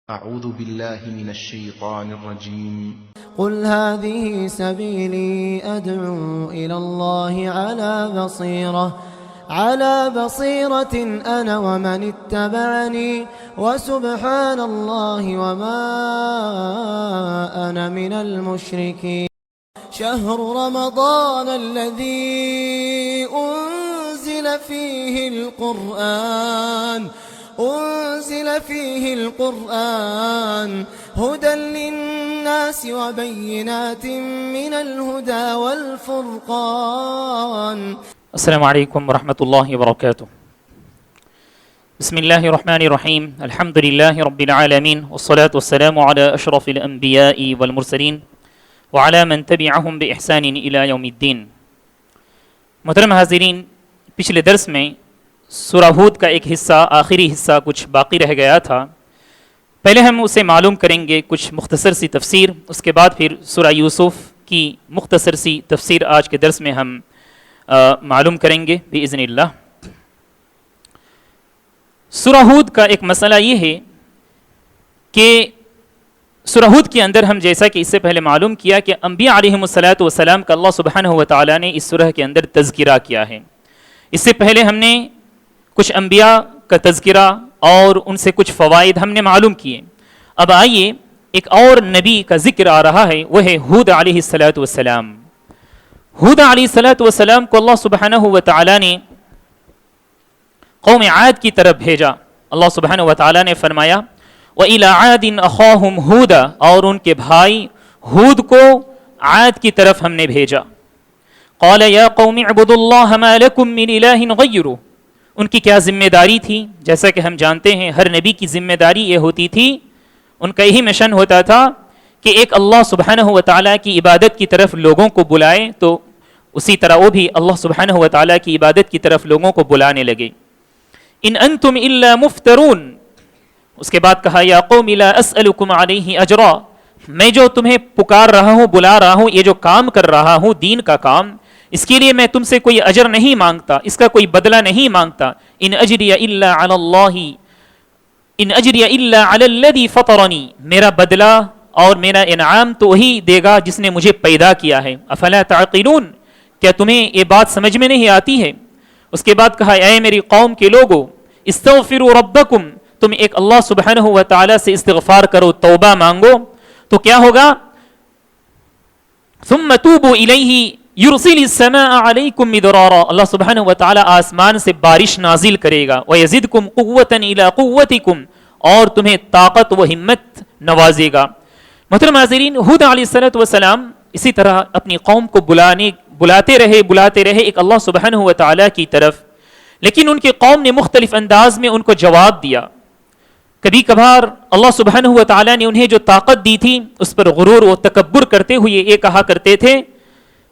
أعوذ بالله من الشيطان الرجيم قل هذه سبيلي أدعو إلى الله على بصيرة أنا ومن اتبعني وسبحان الله وما أنا من المشركين. شهر رمضان الذي أنزل فيه القرآن هدى للناس وبينات من الهدى والفرقان. السلام علیکم ورحمۃ اللہ وبرکاتہ. بسم اللہ الرحمن الرحیم. الحمد للہ رب العالمین والصلاة والسلام علی اشرف الانبیاء والمرسلین وعلی من تبعہم باحسان الی یوم الدین. محترم حاضرین، پچھلے درس میں سورہ ہود کا ایک حصہ، آخری حصہ کچھ باقی رہ گیا تھا. پہلے ہم اسے معلوم کریں گے، کچھ مختصر سی تفسیر، اس کے بعد پھر سورہ یوسف کی مختصر سی تفسیر آج کے درس میں ہم معلوم کریں گے باذن اللہ. سورہ ہود کا ایک مسئلہ یہ ہے کہ سورہ ہود کے اندر ہم جیسا کہ اس سے پہلے معلوم کیا کہ انبیاء علیہم الصلاۃ والسلام کا اللہ سبحانہ و تعالیٰ نے اس سورہ کے اندر تذکرہ کیا ہے. اس سے پہلے ہم نے کچھ انبیاء کا تذکرہ اور ان سے کچھ فوائد ہم نے معلوم کیے. اب آئیے ایک اور نبی کا ذکر آ رہا ہے، وہ ہے ہود علیہ الصلاۃ والسلام. ہود علیہ الصلاۃ والسلام کو اللہ سبحانہ و تعالیٰ نے قوم عاد کی طرف بھیجا. اللہ سبحانہ و تعالیٰ نے فرمایا وَإِلَىٰ عَادٍ أَخَاهُمْ هُودًا، اور ان کے بھائی ہود کو عاد کی طرف ہم نے بھیجا. قَالَ يَا قَوْمِ اعْبُدُوا اللَّهَ مَا لَكُم مِّنْ إِلَٰهٍ غَيْرُهُ. ان کی کیا ذمہ داری تھی؟ جیسا کہ ہم جانتے ہیں ہر نبی کی ذمہ داری یہ ہوتی تھی، ان کا یہی مشن ہوتا تھا کہ ایک اللہ سبحانہ و تعالیٰ کی عبادت کی طرف لوگوں کو بلائے، تو اسی طرح وہ بھی اللہ سبحانہ و تعالیٰ کی عبادت کی طرف لوگوں کو بلانے لگے. ان انتم الا مفترون. اس کے بعد کہا یا قوم لا اسألکم علیہ اجرا، میں جو تمہیں پکار رہا ہوں، بلا رہا ہوں، یہ جو کام کر رہا ہوں دین کا کام، اس کے لیے میں تم سے کوئی اجر نہیں مانگتا، اس کا کوئی بدلہ نہیں مانگتا. ان اجری الا علی اللہ، ان اجری الا علی الذی فطرنی، میرا بدلہ اور میرا انعام تو وہی دے گا جس نے مجھے پیدا کیا ہے. افلا تعقلون، کیا تمہیں یہ بات سمجھ میں نہیں آتی ہے؟ اس کے بعد کہا اے میری قوم کے لوگو استغفروا ربکم، تم ایک اللہ سبحانہ و تعالیٰ سے استغفار کرو، توبہ مانگو، تو کیا ہوگا؟ ثم توبوا الیہ یرسل السماء علیکم مدرارا، اللہ سبحانہ و تعالیٰ آسمان سے بارش نازل کرے گا. ویزدکم قوتا الی قوتکم، اور تمہیں طاقت و ہمت نوازے گا. محترم حاضرین، ہود علیہ الصلوۃ والسلام اسی طرح اپنی قوم کو بلاتے رہے ایک اللہ سبحانہ و تعالیٰ کی طرف، لیکن ان کی قوم نے مختلف انداز میں ان کو جواب دیا. کبھی کبھار اللہ سبحانہ و تعالیٰ نے انہیں جو طاقت دی تھی اس پر غرور و تکبر کرتے ہوئے یہ کہا کرتے تھے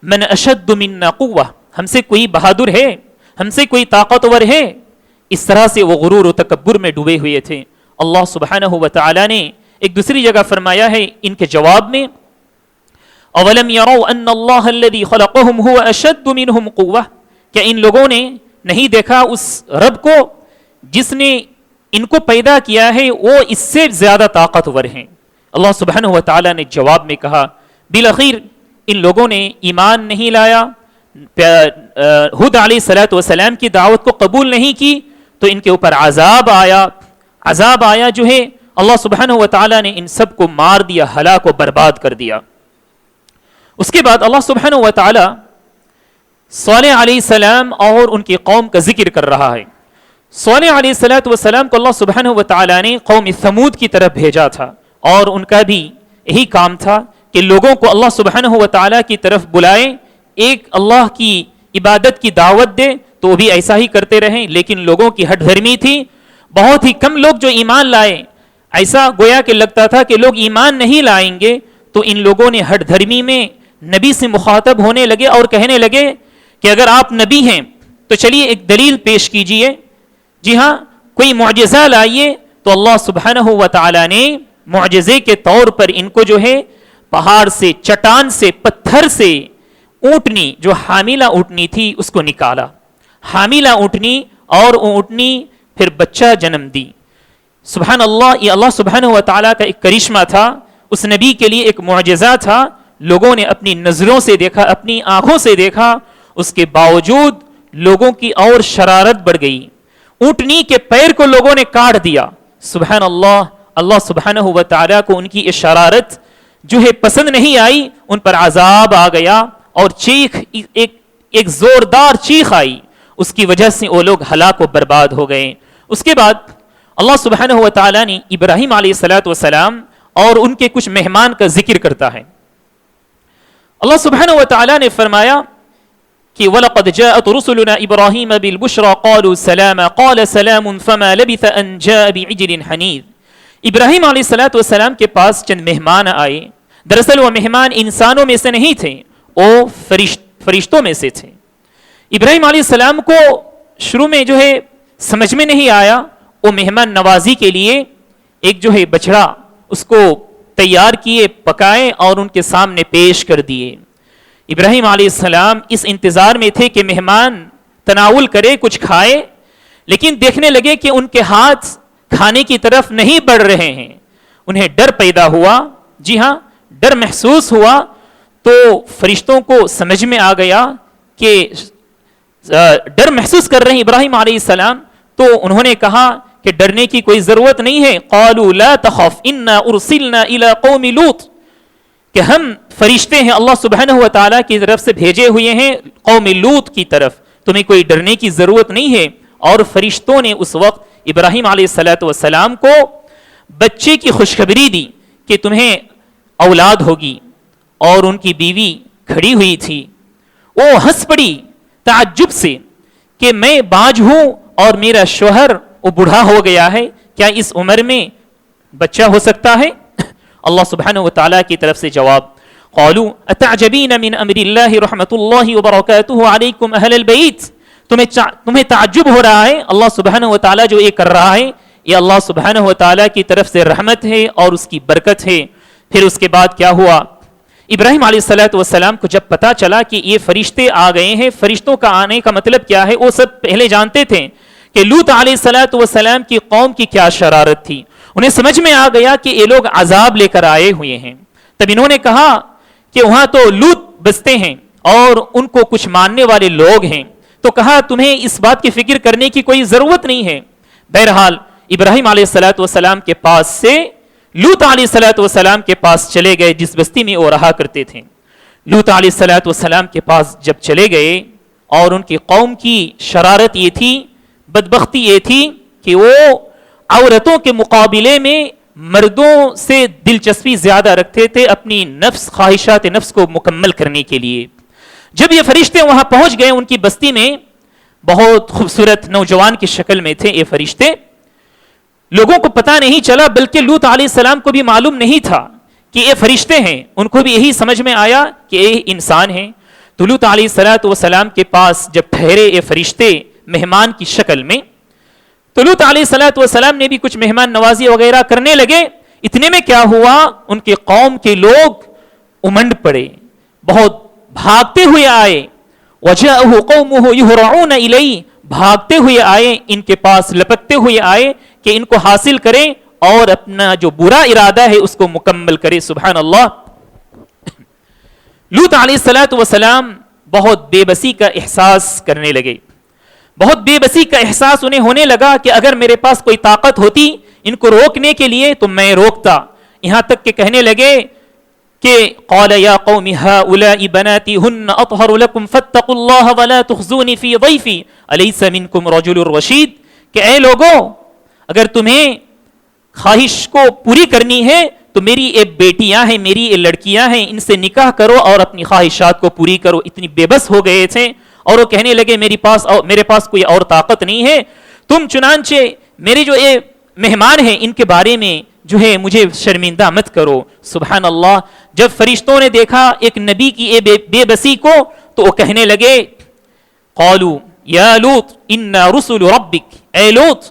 من اشد منا قوہ، ہم سے کوئی بہادر ہے، ہم سے کوئی طاقتور ہے. اس طرح سے وہ غرور و تکبر میں ڈوبے ہوئے تھے. اللہ سبحانہ و تعالیٰ نے ایک دوسری جگہ فرمایا ہے ان کے جواب میں اولم یروا ان اللہ الذی خلقهم هو اشد منهم قوہ، کیا ان لوگوں نے نہیں دیکھا اس رب کو جس نے ان کو پیدا کیا ہے، وہ اس سے زیادہ طاقتور ہیں. اللہ سبحانہ و تعالیٰ نے جواب میں کہا بالآخر ان لوگوں نے ایمان نہیں لایا، ہود علیہ الصلوۃ والسلام کی دعوت کو قبول نہیں کی، تو ان کے اوپر عذاب آیا جو ہے اللہ سبحانہ و تعالیٰ نے ان سب کو مار دیا، ہلاک و برباد کر دیا. اس کے بعد اللہ سبحانہ و تعالیٰ صالح علیہ السلام اور ان کی قوم کا ذکر کر رہا ہے. صالح علیہ الصلوۃ والسلام کو اللہ سبحانہ و تعالیٰ نے قوم ثمود کی طرف بھیجا تھا، اور ان کا بھی یہی کام تھا کہ لوگوں کو اللہ سبحانہ و تعالیٰ کی طرف بلائے، ایک اللہ کی عبادت کی دعوت دے، تو وہ بھی ایسا ہی کرتے رہیں. لیکن لوگوں کی ہٹ دھرمی تھی، بہت ہی کم لوگ جو ایمان لائے. ایسا گویا کہ لگتا تھا کہ لوگ ایمان نہیں لائیں گے، تو ان لوگوں نے ہٹ دھرمی میں نبی سے مخاطب ہونے لگے اور کہنے لگے کہ اگر آپ نبی ہیں تو چلیے ایک دلیل پیش کیجئے، جی ہاں کوئی معجزہ لائیے. تو اللہ سبحانہ و تعالیٰ نے معجزے کے طور پر ان کو جو ہے پہاڑ سے، چٹان سے، پتھر سے اونٹنی، جو حاملہ اونٹنی تھی، اس کو نکالا. حاملہ اونٹنی، اور اونٹنی پھر بچہ جنم دی. سبحان اللہ، یہ اللہ سبحانہ و تعالیٰ کا ایک کرشمہ تھا، اس نبی کے لیے ایک معجزہ تھا. لوگوں نے اپنی نظروں سے دیکھا، اپنی آنکھوں سے دیکھا، اس کے باوجود لوگوں کی اور شرارت بڑھ گئی. اونٹنی کے پیر کو لوگوں نے کاٹ دیا. سبحان اللہ، اللہ سبحانہ و تعالیٰ کو ان کی یہ شرارت جو ہے پسند نہیں آئی، ان پر عذاب آ گیا اور چیخ، ایک زوردار چیخ آئی، اس کی وجہ سے وہ لوگ ہلاک و برباد ہو گئے. اس کے بعد اللہ سبحانہ و تعالیٰ نے ابراہیم علیہ السلام اور ان کے کچھ مہمان کا ذکر کرتا ہے. اللہ سبحانہ و تعالیٰ نے فرمایا کہ وَلَقَدْ جَاءَتْ رُسُلُنَا إِبْرَاهِيمَ بِالْبُشْرَى قَالُوا سَلَامًا قَالَ سَلَامٌ فَمَا لَبِثَ أَنْ جَاءَ بِعِجْلٍ حَنِيذٍ. ابراہیم علیہ السلام کے پاس چند مہمان آئے. دراصل وہ مہمان انسانوں میں سے نہیں تھے، وہ فرشتوں میں سے تھے. ابراہیم علیہ السلام کو شروع میں جو ہے سمجھ میں نہیں آیا. وہ مہمان نوازی کے لیے ایک جو ہے بچڑا اس کو تیار کیے، پکائے اور ان کے سامنے پیش کر دیے. ابراہیم علیہ السلام اس انتظار میں تھے کہ مہمان تناول کرے، کچھ کھائے، لیکن دیکھنے لگے کہ ان کے ہاتھ کھانے کی طرف نہیں بڑھ رہے ہیں. انہیں ڈر پیدا ہوا، جی ہاں ڈر محسوس ہوا. تو فرشتوں کو سمجھ میں آ گیا کہ ڈر محسوس کر رہے ہیں ابراہیم علیہ السلام. تو انہوں نے کہا کہ ڈرنے کی کوئی ضرورت نہیں ہے. قالوا لا تخف انا ارسلنا الى قوم لوط، کہ ہم فرشتے ہیں اللہ سبحانہ و تعالیٰ کی طرف سے بھیجے ہوئے ہیں قوم لوط کی طرف، تمہیں کوئی ڈرنے کی ضرورت نہیں ہے. اور فرشتوں نے اس وقت ابراہیم علیہ السلام کو بچے کی خوشخبری دی کہ تمہیں اولاد ہوگی. اور ان کی بیوی کھڑی ہوئی تھی، وہ ہنس پڑی تعجب سے کہ میں باج ہوں اور میرا شوہر وہ بوڑھا ہو گیا ہے، کیا اس عمر میں بچہ ہو سکتا ہے؟ اللہ سبحانہ و تعالیٰ کی طرف سے جواب، قالوا اتعجبین من امر اللہ رحمت اللہ وبرکاتہ علیکم اہل البیت. تمہیں تعجب ہو رہا ہے اللہ سبحانہ و تعالیٰ جو یہ کر رہا ہے، یہ اللہ سبحانہ و تعالیٰ کی طرف سے رحمت ہے اور اس کی برکت ہے. پھر اس کے بعد کیا ہوا؟ ابراہیم علیہ السلام کو جب پتا چلا کہ یہ فرشتے آ گئے ہیں، فرشتوں کا آنے کا مطلب کیا ہے، وہ سب پہلے جانتے تھے کہ لوط علیہ السلام کی قوم کی کیا شرارت تھی. انہیں سمجھ میں آ گیا کہ یہ لوگ عذاب لے کر آئے ہوئے ہیں. تب انہوں نے کہا کہ وہاں تو لوط بستے ہیں اور ان کو کچھ ماننے والے لوگ ہیں، تو کہا تمہیں اس بات کی فکر کرنے کی کوئی ضرورت نہیں ہے. بہرحال ابراہیم علیہ السلام کے پاس سے لوط علیہ السلام کے پاس چلے گئے جس بستی میں وہ رہا کرتے تھے. لوط علیہ السلام کے پاس جب چلے گئے اور ان کی قوم کی شرارت یہ تھی، بدبختی یہ تھی کہ وہ عورتوں کے مقابلے میں مردوں سے دلچسپی زیادہ رکھتے تھے اپنی نفس، خواہشات نفس کو مکمل کرنے کے لیے. جب یہ فرشتے وہاں پہنچ گئے ان کی بستی میں، بہت خوبصورت نوجوان کی شکل میں تھے یہ فرشتے. لوگوں کو پتہ نہیں چلا، بلکہ لوط علیہ السلام کو بھی معلوم نہیں تھا کہ یہ فرشتے ہیں. ان کو بھی یہی سمجھ میں آیا کہ یہ انسان ہیں. تو لوط علیہ السلام کے پاس جب ٹھہرے یہ فرشتے مہمان کی شکل میں، تو لوط علیہ السلام نے بھی کچھ مہمان نوازی وغیرہ کرنے لگے. اتنے میں کیا ہوا، ان کے قوم کے لوگ امنڈ پڑے، بہت بھاگتے ہوئے آئے. وجاءه قومه يهرعون الیہ، بھاگتے ہوئے آئے ان کے پاس، لپکتے ہوئے آئے کہ ان کو حاصل کریں اور اپنا جو برا ارادہ ہے اس کو مکمل کرے. سبحان اللہ. لوط علیہ السلام بہت بے بسی کا احساس کرنے لگے. بہت بے بسی کا احساس انہیں ہونے لگا کہ اگر میرے پاس کوئی طاقت ہوتی ان کو روکنے کے لیے تو میں روکتا. یہاں تک کہ کہنے لگے کہ قال یا قوم هؤلاء بناتي هن اطهر لكم فاتقوا الله ولا تخزوني في ضيفي اليس منكم رجل رشيد. کہ اے لوگو، اگر تمہیں خواہش کو پوری کرنی ہے تو میری ایک بیٹیاں ہیں، میری ایک لڑکیاں ہیں، ان سے نکاح کرو اور اپنی خواہشات کو پوری کرو. اتنی بے بس ہو گئے تھے اور وہ کہنے لگے میرے پاس کوئی اور طاقت نہیں ہے. تم چنانچہ میرے جو یہ مہمان ہیں ان کے بارے میں جو ہے مجھے شرمندہ مت کرو. سبحان اللہ. جب فرشتوں نے دیکھا ایک نبی کی بے بسی کو تو وہ کہنے لگے قالوا یا لوط انا رسل ربک، اے لوط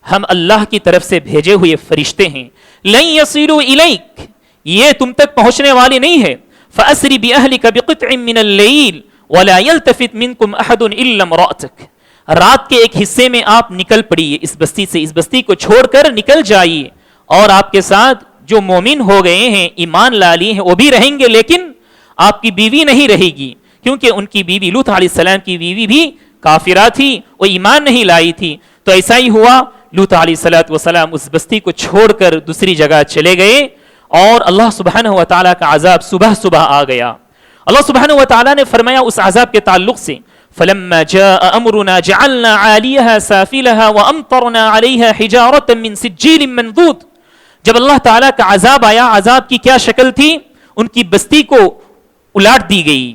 ہم اللہ کی طرف سے بھیجے ہوئے فرشتے ہیں. لن یصلوا الیک، یہ تم تک پہنچنے والے نہیں ہے. فاسر باہلک بقطع من اللیل ولا يلتفت منکم احد الا امرأتک، رات کے ایک حصے میں آپ نکل پڑیے اس بستی سے، اس بستی کو چھوڑ کر نکل جائیے، اور آپ کے ساتھ جو مومن ہو گئے ہیں، ایمان لا لیے ہیں، وہ بھی رہیں گے، لیکن آپ کی بیوی نہیں رہے گی، کیونکہ ان کی بیوی لوط علیہ السلام کی بیوی بھی کافرہ تھی، وہ ایمان نہیں لائی تھی۔ تو ایسا ہی ہوا، لوط علیہ السلام اس بستی کو چھوڑ کر دوسری جگہ چلے گئے، اور اللہ سبحانہ و تعالیٰ کا عذاب صبح صبح آ گیا۔ اللہ سبحانہ و تعالیٰ نے فرمایا اس عذاب کے تعلق سے، فَلَمَّا جَاءَ أَمْرُنَا جَعَلْنَا عَالِيَهَا سَافِلَهَا وَأَمْطَرْنَا عَلَيْهَا حِجَارَةً مِّن سِجِّيلٍ مَّنضُودٍ۔ جب اللہ تعالیٰ کا عذاب آیا، عذاب کی کیا شکل تھی؟ ان کی بستی کو الٹ دی گئی،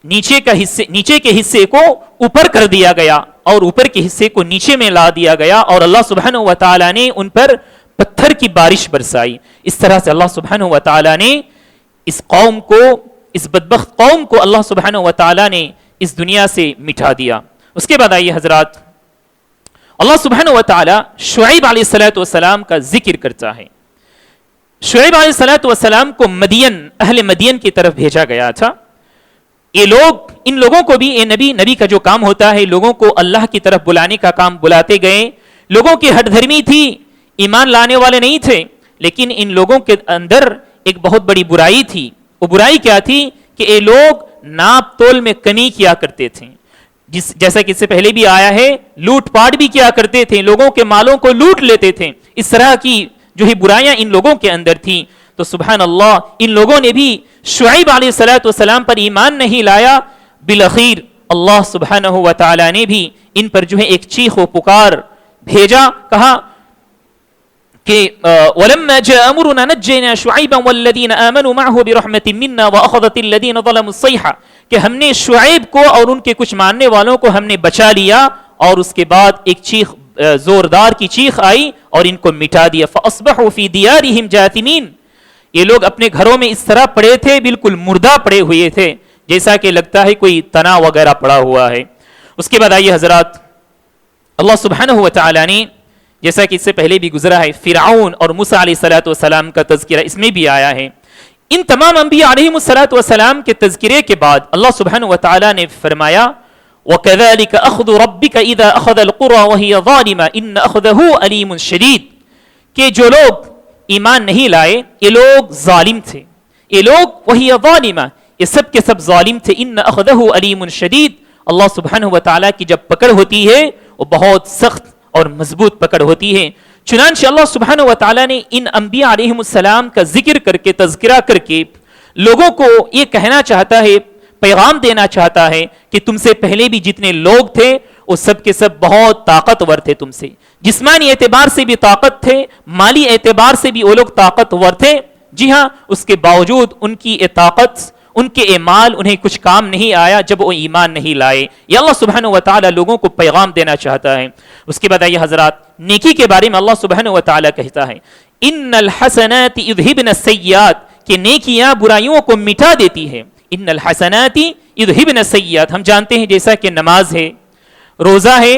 نیچے کے حصے کو اوپر کر دیا گیا، اور اوپر کے حصے کو نیچے میں لا دیا گیا، اور اللہ سبحانہ و تعالیٰ نے ان پر پتھر کی بارش برسائی۔ اس طرح سے اللہ سبحانہ و تعالیٰ نے اس قوم کو، اس بدبخت قوم کو اللہ سبحانہ و تعالیٰ نے اس دنیا سے مٹا دیا۔ اس کے بعد آئیے حضرات، اللہ سبحانہ و تعالیٰ شعیب علیہ السلام کا ذکر کرتا ہے۔ شعیب علیہ السلام کو مدین، اہل مدین کی طرف بھیجا گیا تھا۔ یہ لوگ، ان لوگوں کو بھی، اے نبی کا جو کام ہوتا ہے، لوگوں کو اللہ کی طرف بلانے کا کام بلاتے گئے۔ لوگوں کی ہٹ دھرمی تھی، ایمان لانے والے نہیں تھے، لیکن ان لوگوں کے اندر ایک بہت بڑی برائی تھی۔ وہ برائی کیا تھی کہ یہ لوگ ناپ تول میں کمی کیا کرتے تھے، جیسا کہ اس سے پہلے بھی آیا ہے، لوٹ پاٹ بھی کیا کرتے تھے، لوگوں کے مالوں کو لوٹ لیتے تھے۔ اس طرح کی جو ہی برائیاں ان لوگوں کے اندر تھیں، تو سبحان اللہ ان لوگوں نے بھی شعیب علیہ السلام پر ایمان نہیں لایا۔ بالآخر اللہ سبحانہ و تعالی نے بھی ان پر جو ہے ایک چیخ و پکار بھیجا، کہا کہ وَلَمَّا جَاءَ أَمْرُنَا نَجَّيْنَا شُعَيْبًا وَالَّذِينَ آمَنُوا مَعَهُ بِرَحْمَةٍ مِنَّا وَأَخَذَتِ الَّذِينَ ظَلَمُوا الصَّيْحَةُ، کہ ہم نے شعیب کو اور ان کے کچھ ماننے والوں کو ہم نے بچا لیا، اور اس کے بعد ایک چیخ، زوردار کی چیخ آئی اور ان کو مٹا دیا۔ فَأَصْبَحُوا فِي دِيَارِهِمْ جَاثِمِينَ، یہ لوگ اپنے گھروں میں اس طرح پڑے تھے، بالکل مردہ پڑے ہوئے تھے، جیسا کہ لگتا ہے کوئی تنا وغیرہ پڑا ہوا ہے۔ اس کے بعد آئیے حضرات، اللہ سبحانہ و تعالی نے، جیسا کہ اس سے پہلے بھی گزرا ہے، فرعون اور موسیٰ علیہ السلام کا تذکرہ اس میں بھی آیا ہے۔ ان تمام انبیاء علیہم السلام کے تذکرے کے بعد اللہ سبحانہ و تعالی نے فرمایا وَكَذَلِكَ أَخْذُ رَبِّكَ إِذَا أَخَذَ الْقُرَى وَهِيَ ظَالِمَةٌ إِنَّ أَخْذَهُ أَلِيمٌ شَدِيدٌ، کہ جو لوگ ایمان نہیں لائے، یہ لوگ ظالم تھے، یہ لوگ وَهِيَ ظَالِمَةٌ، یہ سب کے سب ظالم تھے۔ إِنَّ أَخْذَهُ أَلِيمٌ شَدِيدٌ، اللہ سبحانہ و تعالی کی جب پکڑ ہوتی ہے وہ بہت سخت اور مضبوط پکڑ ہوتی ہے۔ چنانچہ اللہ سبحانہ و تعالی نے ان انبیاء علیہم السلام کا ذکر کر کے، تذکرہ کر کے لوگوں کو یہ کہنا چاہتا ہے، پیغام دینا چاہتا ہے کہ تم سے پہلے بھی جتنے لوگ تھے وہ سب کے سب بہت طاقتور تھے، تم سے جسمانی اعتبار سے بھی طاقت تھے، مالی اعتبار سے بھی وہ لوگ طاقتور تھے۔ جی ہاں، اس کے باوجود ان کی یہ طاقت، ان کے اعمال انہیں کچھ کام نہیں آیا جب وہ ایمان نہیں لائے۔ یہ اللہ سبحانہ و تعالی لوگوں کو پیغام دینا چاہتا ہے۔ اس کے بعد آئیے حضرات، نیکی کے بارے میں اللہ سبحانہ و تعالی کہتا ہے ان الحسنات یذہبن السیئات، کہ نیکیاں برائیوں کو مٹا دیتی ہے۔ ان الحسنات یذہبن السیئات، ہم جانتے ہیں جیسا کہ نماز ہے، روزہ ہے،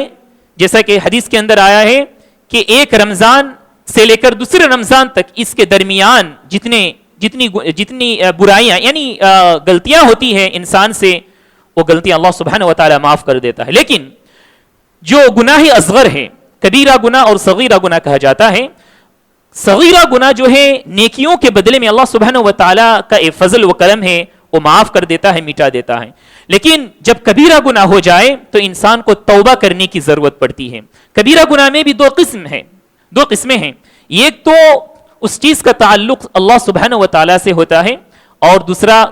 جیسا کہ حدیث کے اندر آیا ہے کہ ایک رمضان سے لے کر دوسرے رمضان تک اس کے درمیان جتنی برائیاں یعنی غلطیاں ہوتی ہیں انسان سے، وہ غلطیاں اللہ سبحانہ و تعالی معاف کر دیتا ہے۔ لیکن جو گناہ اصغر ہے، کبیرہ گناہ اور صغیرہ گناہ کہا جاتا ہے، صغیرہ گناہ جو ہے نیکیوں کے بدلے میں اللہ سبحانہ و تعالی کا ایک فضل و کرم ہے، وہ معاف کر دیتا ہے، مٹا دیتا ہے۔ لیکن جب کبیرہ گناہ ہو جائے تو انسان کو توبہ کرنے کی ضرورت پڑتی ہے۔ کبیرہ گناہ میں بھی دو قسمیں ہیں، ایک تو اس چیز کا تعلق اللہ سبحانہ و تعالی سے ہوتا ہے، اور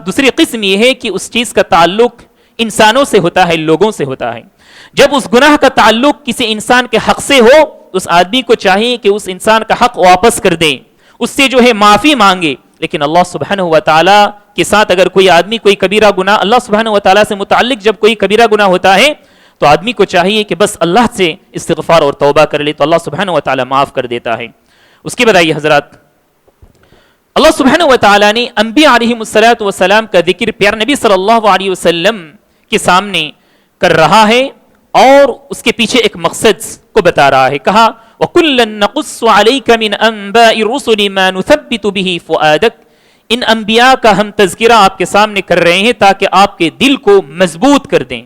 دوسری قسم یہ ہے کہ اس چیز کا تعلق انسانوں سے ہوتا ہے، لوگوں سے ہوتا ہے۔ جب اس گناہ کا تعلق کسی انسان کے حق سے ہو، اس آدمی کو چاہیے کہ اس انسان کا حق واپس کر دے، اس سے جو ہے معافی مانگے۔ لیکن اللہ سبحانہ و تعالی کے ساتھ اگر کوئی آدمی کوئی کبیرہ گناہ، اللہ سبحانہ و تعالی سے متعلق جب کوئی کبیرہ گناہ ہوتا ہے تو آدمی کو چاہیے کہ بس اللہ سے استغفار اور توبہ کر لے، تو اللہ سبحانہ و تعالی معاف کر دیتا ہے۔ اس کے بعد آئیے حضرات، اللہ سبحانہ و تعالی نے انبیاء علیہم السلام کا ذکر پیارے نبی صلی اللہ علیہ وسلم کے سامنے کر رہا ہے، اور اس کے پیچھے ایک مقصد کو بتا رہا ہے۔ کہا وَكُلًّا نَقُصُّ عَلَيْكَ مِنْ أَنْبَاءِ الرُّسُلِ مَا نُثَبِّتُ بِهِ فُؤَادَكَ، ان انبیاء کا ہم تذکرہ آپ کے سامنے کر رہے ہیں تاکہ آپ کے دل کو مضبوط کر دیں،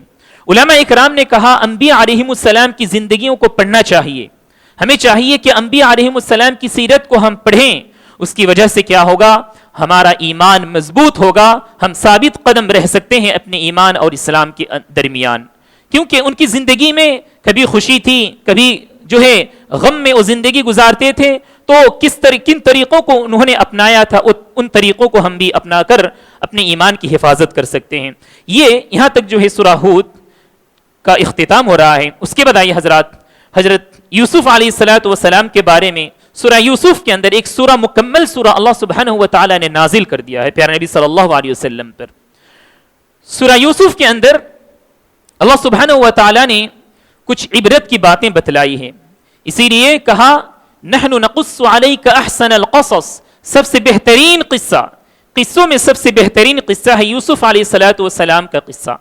علماء اکرام نے کہا انبیاء علیہم السلام کی زندگیوں کو پڑھنا چاہیے. ہمیں چاہیے کہ انبیاء علیہم السلام کی سیرت کو ہم پڑھیں. اس کی وجہ سے کیا ہوگا؟ ہمارا ایمان مضبوط ہوگا, ہم ثابت قدم رہ سکتے ہیں اپنے ایمان اور اسلام کے درمیان. کیونکہ ان کی زندگی میں کبھی خوشی تھی, کبھی جو ہے غم میں وہ زندگی گزارتے تھے, تو کن طریقوں کو انہوں نے اپنایا تھا, ان طریقوں کو ہم بھی اپنا کر اپنے ایمان کی حفاظت کر سکتے ہیں. یہ یہاں تک جو ہے سورہ ہود کا اختتام ہو رہا ہے. اس کے بعد آئیے حضرت یوسف علیہ الصلوۃ والسلام کے بارے میں سورہ یوسف کے اندر ایک سورہ, مکمل سورہ اللہ سبحانہ و تعالی نے نازل کر دیا ہے پیارے نبی صلی اللہ علیہ وسلم پر. سورہ یوسف کے اندر اللہ سبحانہ و تعالی نے کچھ عبرت کی باتیں بتلائی ہیں. اسی لیے کہا نحن نقص علیک احسن القصص, سب سے بہترین قصہ, قصوں میں سب سے بہترین قصہ ہے یوسف علیہ الصلوۃ والسلام کا قصہ.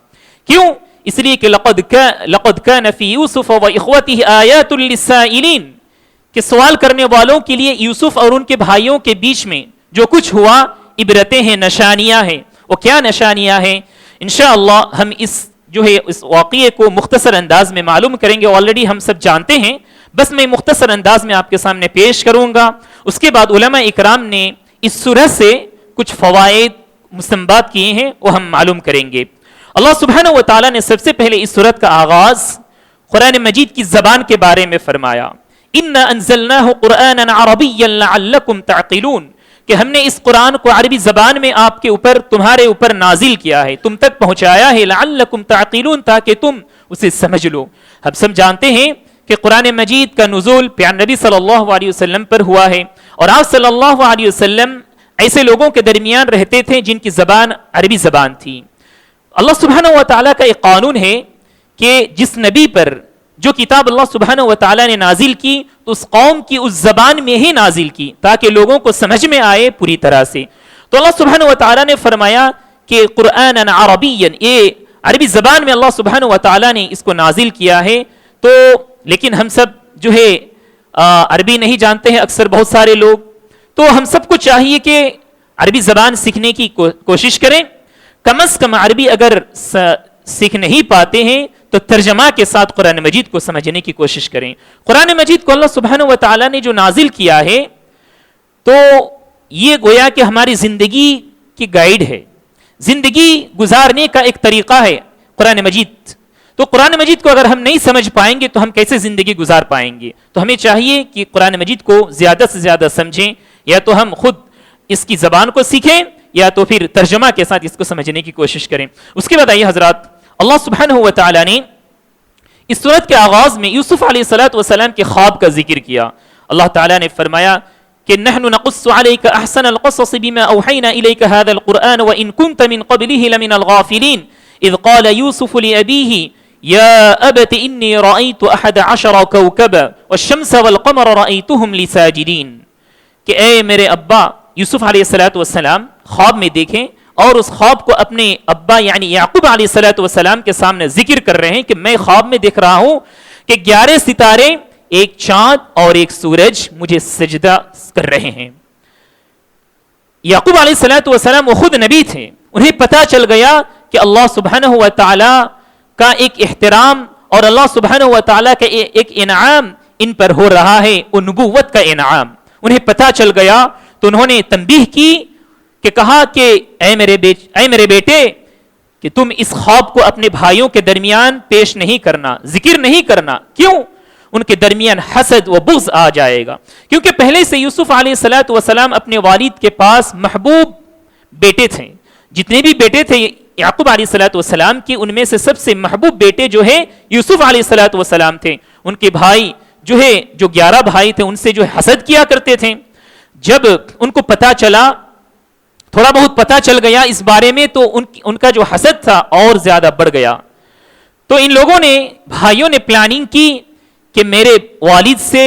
کیوں؟ اس لیے کہ لقد كان في يوسف واخوته آیات للسائلین, کہ سوال کرنے والوں کے لیے یوسف اور ان کے بھائیوں کے بیچ میں جو کچھ ہوا عبرتیں ہیں, نشانیاں ہیں. وہ کیا نشانیاں ہیں؟ انشاءاللہ ہم اس واقعے کو مختصر انداز میں معلوم کریں گے. آلریڈی ہم سب جانتے ہیں, بس میں مختصر انداز میں آپ کے سامنے پیش کروں گا. اس کے بعد علماء اکرام نے اس سورہ سے کچھ فوائد مستنباط کیے ہیں, وہ ہم معلوم کریں گے. اللہ سبحانہ و تعالیٰ نے سب سے پہلے اس سورت کا آغاز قرآن مجید کی زبان کے بارے میں فرمایا. اِنَّا أَنزَلْنَاهُ قُرْآنًا عَرَبِيًّا لَعَلَّكُمْ تَعْقِلُونَ, کہ ہم نے اس قرآن کو عربی زبان میں آپ کے اوپر, تمہارے اوپر نازل کیا ہے, تم تک پہنچایا ہے. لَعَلَّكُمْ تَعْقِلُونَ, تاکہ تم اسے سمجھ لو. ہم سب جانتے ہیں کہ قرآن مجید کا نزول پیارے نبی صلی اللہ علیہ وسلم پر ہوا ہے, اور آپ صلی اللہ علیہ وسلم ایسے لوگوں کے درمیان رہتے تھے جن کی زبان عربی زبان تھی. اللہ سبحانہ و تعالیٰ کا ایک قانون ہے کہ جس نبی پر جو کتاب اللہ سبحانہ و تعالیٰ نے نازل کی تو اس قوم کی اس زبان میں ہی نازل کی تاکہ لوگوں کو سمجھ میں آئے پوری طرح سے. تو اللہ سبحانہ و تعالیٰ نے فرمایا کہ قرآن عربیًا, یہ عربی زبان میں اللہ سبحانہ و تعالیٰ نے اس کو نازل کیا ہے. تو لیکن ہم سب جو ہے عربی نہیں جانتے ہیں اکثر بہت سارے لوگ, تو ہم سب کو چاہیے کہ عربی زبان سیکھنے کی کوشش کریں. کم از کم عربی اگر سیکھ نہیں پاتے ہیں تو ترجمہ کے ساتھ قرآن مجید کو سمجھنے کی کوشش کریں. قرآن مجید کو اللہ سبحانہ و تعالیٰ نے جو نازل کیا ہے تو یہ گویا کہ ہماری زندگی کی گائیڈ ہے, زندگی گزارنے کا ایک طریقہ ہے قرآن مجید. تو قرآن مجید کو اگر ہم نہیں سمجھ پائیں گے تو ہم کیسے زندگی گزار پائیں گے؟ تو ہمیں چاہیے کہ قرآن مجید کو زیادہ سے زیادہ سمجھیں, یا تو ہم خود اس کی زبان کو سیکھیں یا تو پھر ترجمہ کے ساتھ اس کو سمجھنے کی کوشش کریں. اس کے بعد آئیے حضرات, اللہ سبحانہ و تعالیٰ نے اس سورت کے آغاز میں یوسف علیہ الصلوۃ والسلام کے خواب کا ذکر کیا. اللہ تعالیٰ نے فرمایا کہ نحن نقص عليك احسن القصص بما اوحينا اليك هذا القرآن وان كنت من قبله لمن الغافلين اذ قال يوسف لأبيه يا أبت إني رأيت 11 كوكبا والشمس والقمر رأيتهم لي ساجدين, کہ اے میرے ابا یوسف علیہ الصلوۃ والسلام خواب میں دیکھیں, اور اس خواب کو اپنے ابا یعنی یعقوب علیہ الصلوۃ والسلام کے سامنے ذکر کر رہے ہیں کہ میں خواب میں دیکھ رہا ہوں کہ 11 ستارے, ایک چاند اور ایک سورج مجھے سجدہ کر رہے ہیں. یعقوب علیہ الصلوۃ والسلام وہ خود نبی تھے, انہیں پتہ چل گیا کہ اللہ سبحانہ و تعالی کا ایک احترام اور اللہ سبحانہ و تعالی کا ایک انعام ان پر ہو رہا ہے, وہ نبوت کا انعام. انہیں پتہ چل گیا تو انہوں نے تنبیہ کی کہ کہا کہ اے میرے بیٹے کہ تم اس خواب کو اپنے بھائیوں کے درمیان پیش نہیں کرنا, ذکر نہیں کرنا. کیوں؟ ان کے درمیان حسد و بغض آ جائے گا, کیونکہ پہلے سے یوسف علیہ الصلوۃ والسلام اپنے والد کے پاس محبوب بیٹے تھے. جتنے بھی بیٹے تھے یعقوب علیہ الصلوۃ والسلام کی, ان میں سے سب سے محبوب بیٹے جو ہے یوسف علیہ الصلوۃ والسلام تھے. ان کے بھائی جو ہے جو 11 بھائی تھے ان سے جو حسد کیا کرتے تھے. جب ان کو پتہ چلا, تھوڑا بہت پتہ چل گیا اس بارے میں, تو ان کا جو حسد تھا اور زیادہ بڑھ گیا. تو ان لوگوں نے, بھائیوں نے پلاننگ کی کہ میرے والد سے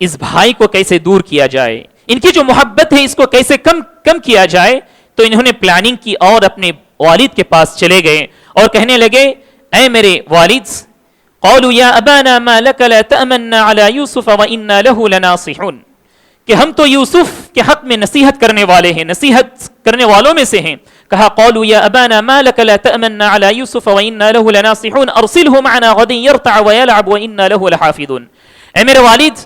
اس بھائی کو کیسے دور کیا جائے, ان کی جو محبت ہے اس کو کیسے کم کیا جائے. تو انہوں نے پلاننگ کی اور اپنے والد کے پاس چلے گئے اور کہنے لگے اے میرے والد, قالوا یا ابانا ما لك لا تأمنا على يوسف وإنا له لناصحون, کہ کہ ہم تو یوسف کے حق میں نصیحت کرنے والے ہیں، نصیحت کرنے والوں میں سے ہیں. کہا قالوا یا ابانا ما لك لا تأمنا على يوسف وانا له لناصحون ارسله معنا غدا يرتع ويلعب وانا له لحافظون. اے میرے والد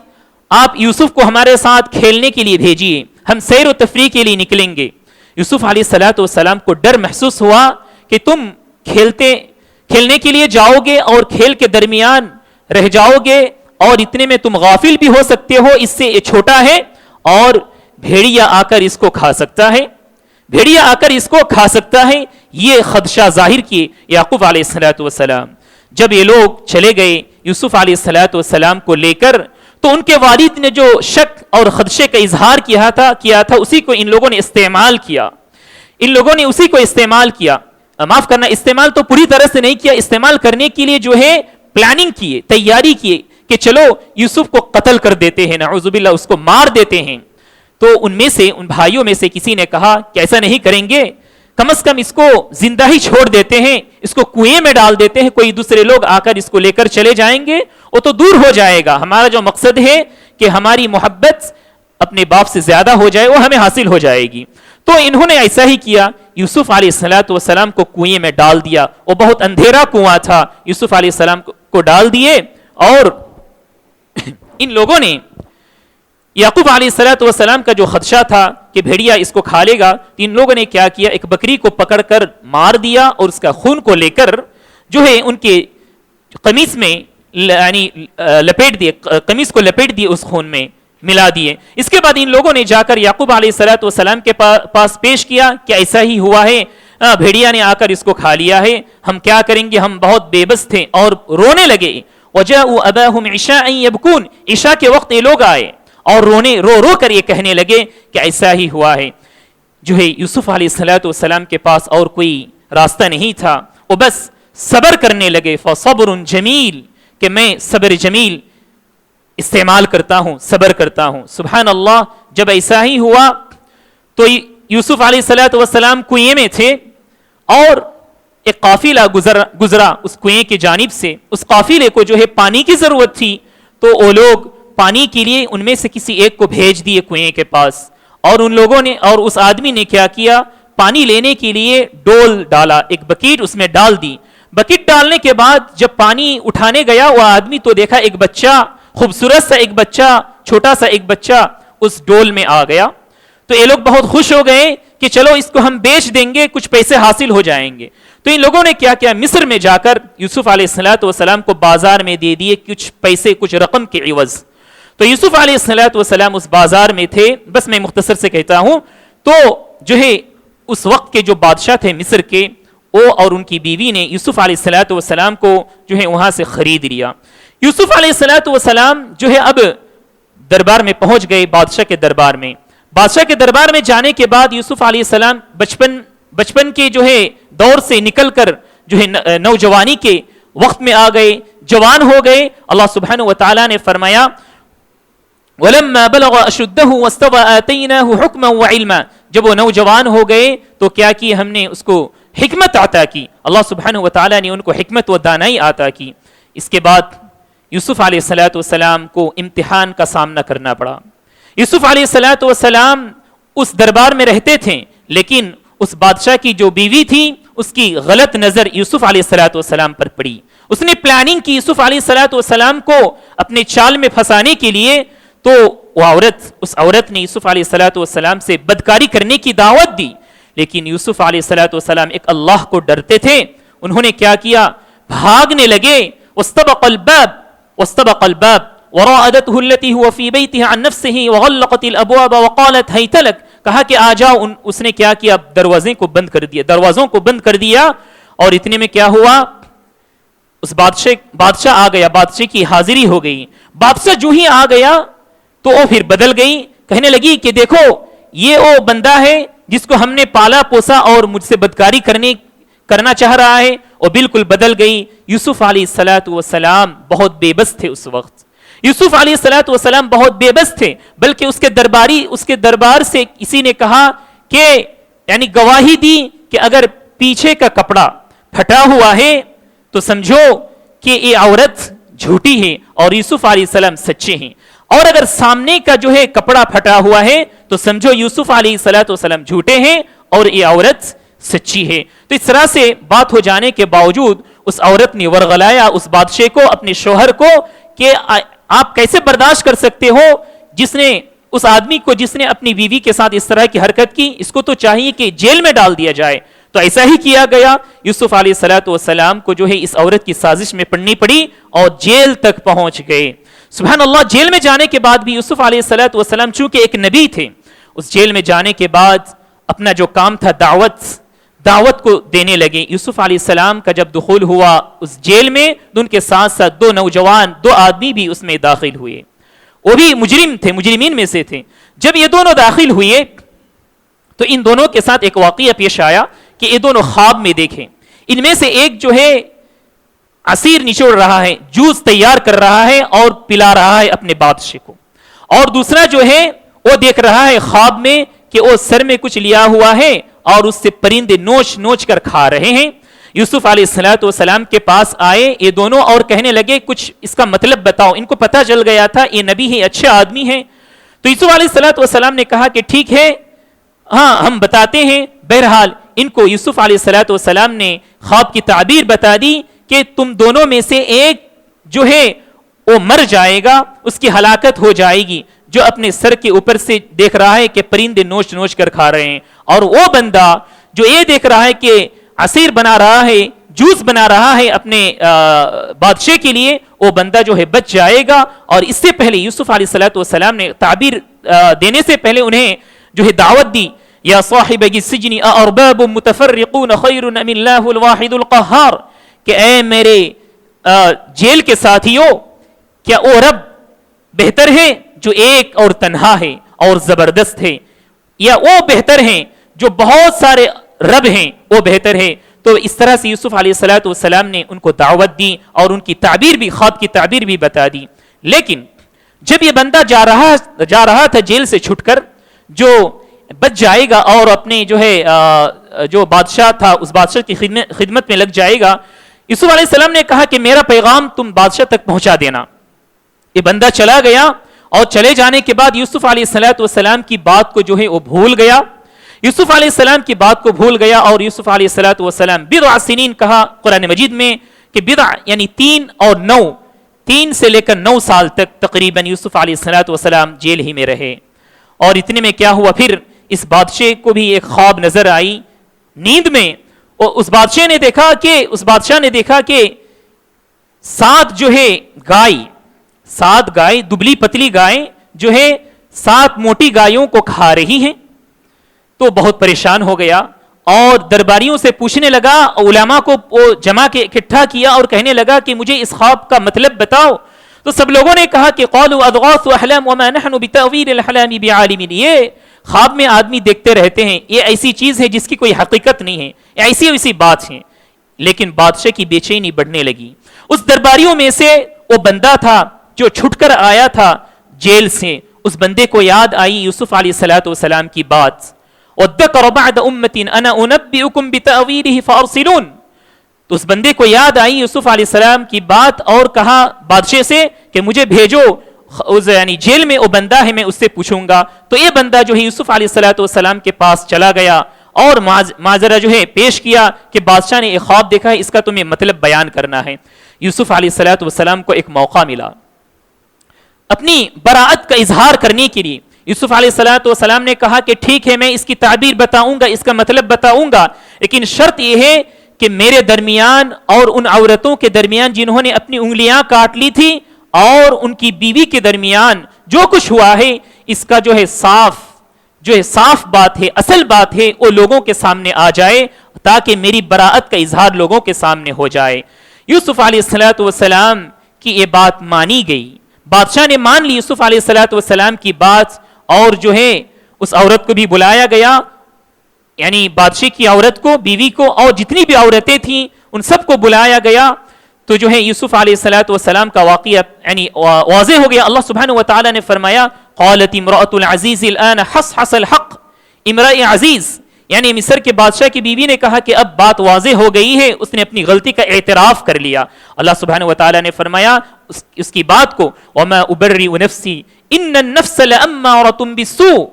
آپ یوسف کو ہمارے ساتھ کھیلنے کے لیے بھیجیے، ہم سیر و تفریح کے لیے نکلیں گے. یوسف علیہ السلام کو ڈر محسوس ہوا کہ تم کھیلنے کے لیے جاؤ گے اور کھیل کے درمیان رہ جاؤ گے اور اتنے میں تم غافل بھی ہو سکتے ہو، اس سے یہ چھوٹا ہے اور بھیڑیا آ کر اس کو کھا سکتا ہے، بھیڑیا آ کر اس کو کھا سکتا ہے. یہ خدشہ ظاہر کیے یعقوب علیہ السلام. جب یہ لوگ چلے گئے یوسف علیہ السلام کو لے کر، تو ان کے والد نے جو شک اور خدشے کا اظہار کیا تھا اسی کو ان لوگوں نے استعمال کیا. ان لوگوں نے اسی کو استعمال کیا، معاف کرنا، استعمال تو پوری طرح سے نہیں کیا، استعمال کرنے کے لیے جو ہے پلاننگ کیے، تیاری کیے کہ چلو یوسف کو قتل کر دیتے ہیں، نعوذ باللہ اس کو مار دیتے ہیں. تو ان بھائیوں میں سے کسی نے کہا کہ ایسا نہیں کریں گے، کم از کم اس کو زندہ ہی چھوڑ دیتے ہیں، اس کو کنویں میں ڈال دیتے ہیں، کوئی دوسرے لوگ آ کر اس کو لے کر چلے جائیں گے، وہ تو دور ہو جائے گا. ہمارا جو مقصد ہے کہ ہماری محبت اپنے باپ سے زیادہ ہو جائے، وہ ہمیں حاصل ہو جائے گی. تو انہوں نے ایسا ہی کیا، یوسف علیہ السلام کو کنویں میں ڈال دیا. وہ بہت اندھیرا کنواں تھا، یوسف علیہ السلام کو ڈال دیے. اور ان لوگوں نے یعقوب علیہ السلام کا جو خدشہ تھا کہ بھیڑیا اس کو کھا لے گا، ان لوگوں نے کیا کیا، ایک بکری کو پکڑ کر مار دیا اور اس کا خون کو لے کر جو ہے ان کے قمیص میں یعنی لپیٹ دیے، قمیص کو لپیٹ دیے، اس خون میں ملا دیے. اس کے بعد ان لوگوں نے جا کر یعقوب علیہ السلام کے پاس پیش کیا کہ ایسا ہی ہوا ہے، بھیڑیا نے آ کر اس کو کھا لیا ہے، ہم کیا کریں گے، ہم بہت بے بس تھے اور رونے لگے. وجاءوا اباهم عشاء يبكون، عشاء کے وقت یہ لوگ آئے اور رو کر یہ کہنے لگے کہ ایسا ہی ہوا ہے. جو ہے یوسف علیہ السلام کے پاس اور کوئی راستہ نہیں تھا، وہ بس صبر کرنے لگے. فصبر جمیل، کہ میں صبر جمیل استعمال کرتا ہوں، صبر کرتا ہوں. سبحان اللہ. جب ایسا ہی ہوا تو یوسف علیہ السلام کنویں میں تھے اور ایک قافلہ گزرا اس کنویں کی جانب سے. اس قافلے کو جو ہے پانی کی ضرورت تھی، تو وہ لوگ پانی کے لیے ان میں سے کسی ایک کو بھیج دیے کنویں کے پاس. اور ان لوگوں نے اور اس آدمی نے کیا کیا، پانی لینے کے لیے ڈول ڈالا، ایک بکیٹ اس میں ڈال دی. بکیٹ ڈالنے کے بعد جب پانی اٹھانے گیا وہ آدمی، تو دیکھا ایک بچہ، خوبصورت سا ایک بچہ، چھوٹا سا ایک بچہ اس ڈول میں آ گیا. تو یہ لوگ بہت خوش ہو گئے کہ چلو اس کو ہم بیچ دیں گے، کچھ پیسے حاصل ہو جائیں گے. تو ان لوگوں نے کیا کیا، مصر میں جا کر یوسف علیہ السلام کو بازار میں دے دیے کچھ پیسے، کچھ رقم کے عوض. تو یوسف علیہ السلام اس بازار میں تھے. بس میں مختصر سے کہتا ہوں، تو جو ہے اس وقت کے جو بادشاہ تھے مصر کے، وہ اور ان کی بیوی نے یوسف علیہ السلام کو جو ہے وہاں سے خرید لیا. یوسف علیہ السلام جو ہے اب دربار میں پہنچ گئے، بادشاہ کے دربار میں. بادشاہ کے دربار میں جانے کے بعد یوسف علیہ السلام بچپن کے جو ہے دور سے نکل کر جو ہے نوجوانی کے وقت میں آ گئے، جوان ہو گئے. اللہ سبحانہ و تعالی نے فرمایا وَلَمَّا بَلَغَ أَشُدَّهُ وَاسْتَوَى آتَيْنَاهُ حُكْمًا وَعِلْمًا. جب وہ نوجوان ہو گئے تو کیا کی، ہم نے اس کو حکمت عطا کی. اللہ سبحانہ و تعالی نے ان کو حکمت و دانائی عطا کی. اس کے بعد یوسف علیہ السلام کو امتحان کا سامنا کرنا پڑا. یوسف علیہ السلام اس دربار میں رہتے تھے، لیکن اس بادشاہ کی جو بیوی تھی اس کی غلط نظر یوسف علیہ السلام پر پڑی. اس نے پلاننگ کی یوسف علیہ السلام کو اپنے چال میں پھنسانے کے لیے. تو وہ اس عورت نے یوسف علیہ السلام سے بدکاری کرنے کی دعوت دی. لیکن یوسف علیہ السلام ایک اللہ کو ڈرتے تھے. انہوں نے کیا کیا، بھاگنے لگے. واستبق الباب وراءته التي هو في بيتها عن نفسه وغلقت الابواب وقالت هيت لك. کہا کہ آ جاؤ. اس نے کیا کیا، دروازوں کو بند کر دیا. اور اتنے میں کیا ہوا، اس بادشاہ آ گیا، بادشاہ کی حاضری ہو گئی. بادشاہ جو ہی آ گیا تو وہ پھر بدل گئی، کہنے لگی کہ دیکھو یہ وہ بندہ ہے جس کو ہم نے پالا پوسا اور مجھ سے بدکاری کرنا چاہ رہا ہے. وہ بالکل بدل گئی. یوسف علیہ السلام بہت بے بس تھے اس وقت. یوسف علیہ السلام بہت بے بس تھے، بلکہ اس کے دربار سے کسی نے کہا کہ یعنی گواہی دی کہ اگر پیچھے کا کپڑا پھٹا ہوا ہے تو سمجھو کہ یہ عورت جھوٹی ہے اور یوسف علیہ السلام سچے ہیں. اور اگر سامنے کا جو ہے کپڑا پھٹا ہوا ہے تو سمجھو یوسف علیہ الصلوۃ والسلام جھوٹے ہیں اور یہ عورت سچی ہے. تو اس طرح سے بات ہو جانے کے باوجود اس عورت نے ورغلایا اس بادشاہ کو, اپنے شوہر کو, کہ آپ کیسے برداشت کر سکتے ہو جس نے اس آدمی کو جس نے اپنی بیوی کے ساتھ اس طرح کی حرکت کی, اس کو تو چاہیے کہ جیل میں ڈال دیا جائے. تو ایسا ہی کیا گیا. یوسف علیہ الصلوۃ والسلام کو جو ہے اس عورت کی سازش میں پڑنی پڑی اور جیل تک پہنچ گئے. سبحان اللہ. جیل میں جانے کے بعد بھی یوسف علیہ الصلوۃ والسلام چونکہ ایک نبی تھے, اس جیل میں جانے کے بعد اپنا جو کام تھا دعوت کو دینے لگے. یوسف علیہ السلام کا جب دخول ہوا اس جیل میں تو ان کے ساتھ ساتھ 2 نوجوان 2 آدمی بھی اس میں داخل ہوئے, وہ بھی مجرم تھے, مجرمین میں سے تھے. جب یہ دونوں داخل ہوئے تو ان دونوں کے ساتھ ایک واقعہ پیش آیا کہ یہ دونوں خواب میں دیکھیں. ان میں سے ایک جو ہے عصیر نچوڑ رہا ہے, جوس تیار کر رہا ہے اور پلا رہا ہے اپنے بادشاہ کو, اور دوسرا جو ہے وہ دیکھ رہا ہے خواب میں کہ وہ سر میں کچھ لیا ہوا ہے اور اس سے پرندے نوچ نوچ کر کھا رہے ہیں. یوسف علیہ الصلوۃ والسلام کے پاس آئے یہ دونوں اور کہنے لگے کچھ اس کا مطلب بتاؤ. ان کو پتہ چل گیا تھا یہ نبی ہے, اچھا آدمی ہے. تو یوسف علیہ الصلوۃ والسلام نے کہا کہ ٹھیک ہے, ہاں ہم بتاتے ہیں. بہرحال ان کو یوسف علیہ الصلوۃ والسلام نے خواب کی تعبیر بتا دی کہ تم دونوں میں سے ایک جو ہے وہ مر جائے گا, اس کی ہلاکت ہو جائے گی, جو اپنے سر کے اوپر سے دیکھ رہا ہے کہ پرندے نوچ نوچ کر کھا رہے ہیں, اور وہ بندہ جو یہ دیکھ رہا ہے کہ عصیر بنا رہا ہے, جوس بنا رہا ہے اپنے بادشاہ کے لیے, وہ بندہ جو ہے بچ جائے گا. اور اس سے پہلے یوسف علیہ الصلوۃ والسلام نے تعبیر دینے سے پہلے انہیں جو ہے دعوت دی, یا صاحبی السجن اارباب متفرقون خیر ام اللہ الواحد القہار, کہ اے میرے جیل کے ساتھیوں, کیا وہ رب بہتر ہے جو ایک اور تنہا ہے اور زبردست ہے, یا وہ بہتر ہیں جو بہت سارے رب ہیں وہ بہتر ہے. تو اس طرح سے یوسف علیہ الصلوۃ والسلام نے ان کو دعوت دی اور ان کی تعبیر بھی, خواب کی تعبیر بھی بتا دی. لیکن جب یہ بندہ جا رہا تھا جیل سے چھٹ کر, جو بچ جائے گا اور اپنے جو ہے جو بادشاہ تھا اس بادشاہ کی خدمت میں لگ جائے گا, یوسف علیہ السلام نے کہا کہ میرا پیغام تم بادشاہ تک پہنچا دینا. یہ بندہ چلا گیا اور چلے جانے کے بعد یوسف علیہ الصلوۃ والسلام کی بات کو جو ہے وہ بھول گیا. یوسف علیہ السلام کی بات کو بھول گیا اور یوسف علیہ الصلوۃ والسلام بضع سنین کہا قرآن مجید میں کہ بضع یعنی 3 اور 9, 3 سے لے کر 9 سال تک تقریباً یوسف علیہ الصلوۃ والسلام جیل ہی میں رہے. اور اتنے میں کیا ہوا, پھر اس بادشاہ کو بھی ایک خواب نظر آئی نیند میں. اور اس بادشاہ نے دیکھا کہ 7 جو ہے گائے, 7 گائے, دبلی پتلی گائے جو ہے 7 موٹی گایوں کو کھا رہی ہیں. تو بہت پریشان ہو گیا اور درباریوں سے پوچھنے لگا, علماء کو جمع کے اکٹھا کیا اور کہنے لگا کہ مجھے اس خواب کا مطلب بتاؤ. تو سب لوگوں نے کہا کہ قالوا اضغاث احلام وما نحن بتاويل الاحلام بعالمين, یہ خواب میں آدمی دیکھتے رہتے ہیں, یہ ایسی چیز ہے جس کی کوئی حقیقت نہیں ہے, ایسی بات ہے. لیکن بادشاہ کی بے چینی بڑھنے لگی. اس درباریوں میں سے وہ بندہ تھا جو چھٹ کر آیا تھا جیل سے, اس بندے کو یاد آئی یوسف علیہ الصلوۃ والسلام کی بات, وَذَّكَرَ بَعْدَ أُمَّةٍ أَنَا أُنَبِّئُكُمْ بِتَأْوِيلِهِ فَأَرْسِلُونَ. تو اس بندے کو یاد آئی یوسف علیہ السلام کی بات اور کہا بادشاہ سے کہ مجھے بھیجو, یعنی جیل میں وہ بندہ ہے, میں اس سے پوچھوں گا. تو یہ بندہ جو ہے یوسف علیہ الصلوۃ والسلام کے پاس چلا گیا اور معذرہ جو ہے پیش کیا کہ بادشاہ نے ایک خواب دیکھا ہے, اس کا تمہیں مطلب بیان کرنا ہے. یوسف علیہ الصلوۃ والسلام کو ایک موقع ملا اپنی براءت کا اظہار کرنے کے لیے. یوسف علیہ الصلوۃ والسلام نے کہا کہ ٹھیک ہے میں اس کی تعبیر بتاؤں گا, اس کا مطلب بتاؤں گا, لیکن شرط یہ ہے کہ میرے درمیان اور ان عورتوں کے درمیان جنہوں نے اپنی انگلیاں کاٹ لی تھی اور ان کی بیوی کے درمیان جو کچھ ہوا ہے, اس کا جو ہے صاف بات ہے, اصل بات ہے, وہ لوگوں کے سامنے آ جائے تاکہ میری براءت کا اظہار لوگوں کے سامنے ہو جائے. یوسف علیہ الصلوۃ والسلام کی یہ بات مانی گئی, بادشاہ نے مان لی یوسف علیہ الصلوۃ والسلام کی بات, اور جو ہے اس عورت کو بھی بلایا گیا, یعنی بادشاہ کی عورت کو, بیوی کو, اور جتنی بھی عورتیں تھیں ان سب کو بلایا گیا. تو جو ہے یوسف علیہ الصلوۃ والسلام کا واقعہ یعنی واضح ہو گیا. اللہ سبحانہ و تعالی نے فرمایا قالت امرأة العزیز الآن حصحص الحق, امرأة عزیز یعنی مصر کے بادشاہ کی بیوی نے کہا کہ اب بات واضح ہو گئی ہے، اس نے اپنی غلطی کا اعتراف کر لیا. اللہ سبحانہ وتعالی نے فرمایا اس کی بات کو وما ابرئ نفسی ان النفس لامارۃ بالسوء،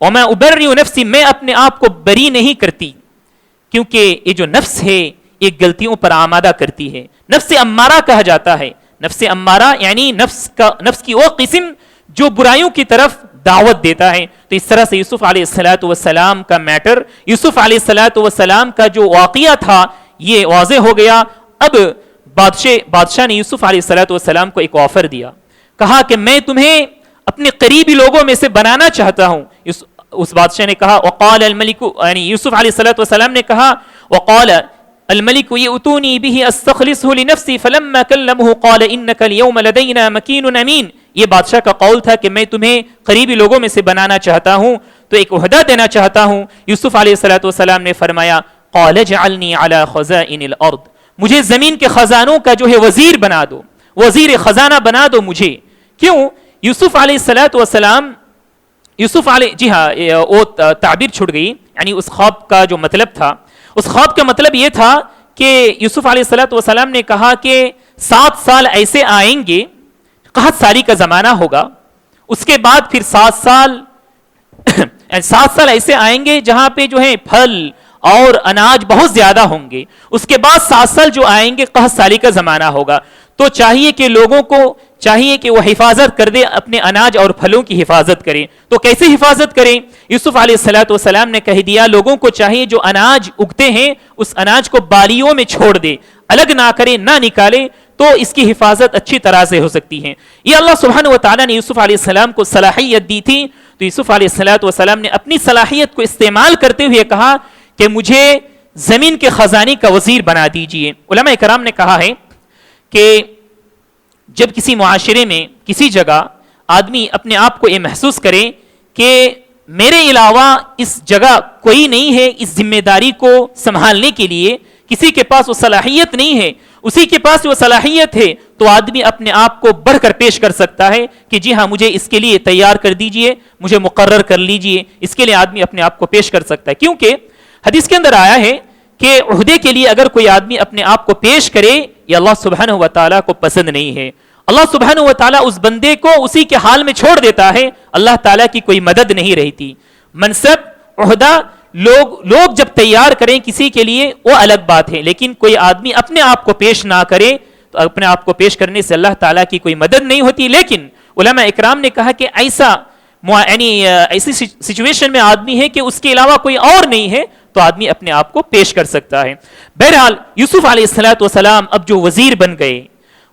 وما ابرئ نفسی، میں اپنے آپ کو بری نہیں کرتی، کیونکہ یہ جو نفس ہے یہ غلطیوں پر آمادہ کرتی ہے. نفس امارہ کہا جاتا ہے. نفس امارہ یعنی نفس کی وہ قسم جو برائیوں کی طرف دعوت دیتا ہے. تو اس طرح سے یوسف علیہ السلام کا میٹر، یوسف علیہ السلام کا جو واقعہ تھا یہ واضح ہو گیا. اب بادشاہ نے یوسف علیہ السلام کو ایک آفر دیا، کہا کہ میں تمہیں اپنے قریبی لوگوں میں سے بنانا چاہتا ہوں. اس بادشاہ نے کہا وقال الملک، یعنی یوسف علیہ السلام نے کہا وقال الملك يؤتوني به استخلصه لنفسي فلما كلمه قال انك اليوم لدينا مكين امين. یہ بادشاہ کا قول تھا کہ میں تمہیں قریبی لوگوں میں سے بنانا چاہتا ہوں، تو ایک عہدہ دینا چاہتا ہوں. یوسف علیہ السلام نے فرمایا قال اجعلني على خزائن الارض، مجھے زمین کے خزانوں کا جو ہے وزیر بنا دو، وزیر خزانہ بنا دو مجھے. کیوں؟ یوسف علیہ جی ہاں وہ تعبیر چھوٹ گئی. یعنی اس خواب کا جو مطلب تھا، اس خواب کا مطلب یہ تھا کہ یوسف علیہ السلام نے کہا کہ 7 سال ایسے آئیں گے، قحط سالی کا زمانہ ہوگا، اس کے بعد پھر 7 سال ایسے آئیں گے جہاں پہ جو ہے پھل اور اناج بہت زیادہ ہوں گے. اس کے بعد 7 سال جو آئیں گے قحط سالی کا زمانہ ہوگا. تو چاہیے کہ لوگوں کو چاہیے کہ وہ حفاظت کر دے، اپنے اناج اور پھلوں کی حفاظت کریں. تو کیسے حفاظت کریں؟ یوسف علیہ السلام نے کہہ دیا لوگوں کو چاہیے جو اناج اگتے ہیں اس اناج کو بالیوں میں چھوڑ دے، الگ نہ کرے، نہ نکالے، تو اس کی حفاظت اچھی طرح سے ہو سکتی ہے. یہ اللہ سبحانہ وتعالی نے یوسف علیہ السلام کو صلاحیت دی تھی. تو یوسف علیہ السلام نے اپنی صلاحیت کو استعمال کرتے ہوئے کہا کہ مجھے زمین کے خزانے کا وزیر بنا دیجئے. علماء کرام نے کہا ہے کہ جب کسی معاشرے میں کسی جگہ آدمی اپنے آپ کو یہ محسوس کرے کہ میرے علاوہ اس جگہ کوئی نہیں ہے اس ذمہ داری کو سنبھالنے کے لیے، کسی کے پاس وہ صلاحیت نہیں ہے، اسی کے پاس وہ صلاحیت ہے، تو آدمی اپنے آپ کو بڑھ کر پیش کر سکتا ہے کہ جی ہاں مجھے اس کے لیے تیار کر دیجئے، مجھے مقرر کر لیجئے. اس کے لیے آدمی اپنے آپ کو پیش کر سکتا ہے. کیونکہ حدیث کے اندر آیا ہے کہ عہدے کے لیے اگر کوئی آدمی اپنے آپ کو پیش کرے یہ اللہ سبحانہ و تعالیٰ کو پسند نہیں ہے. اللہ سبحانہ و تعالیٰ اس بندے کو اسی کے حال میں چھوڑ دیتا ہے. اللہ تعالیٰ کی کوئی مدد نہیں رہتی. منصب، عہدہ لوگ جب تیار کریں کسی کے لیے وہ الگ بات ہے، لیکن کوئی آدمی اپنے آپ کو پیش نہ کرے تو اپنے آپ کو پیش کرنے سے اللہ تعالیٰ کی کوئی مدد نہیں ہوتی. لیکن علماء اکرام نے کہا کہ ایسی سچویشن میں آدمی ہے کہ اس کے علاوہ کوئی اور نہیں ہے تو آدمی اپنے آپ کو پیش کر سکتا ہے. بہرحال یوسف علیہ السلام اب جو وزیر بن گئے،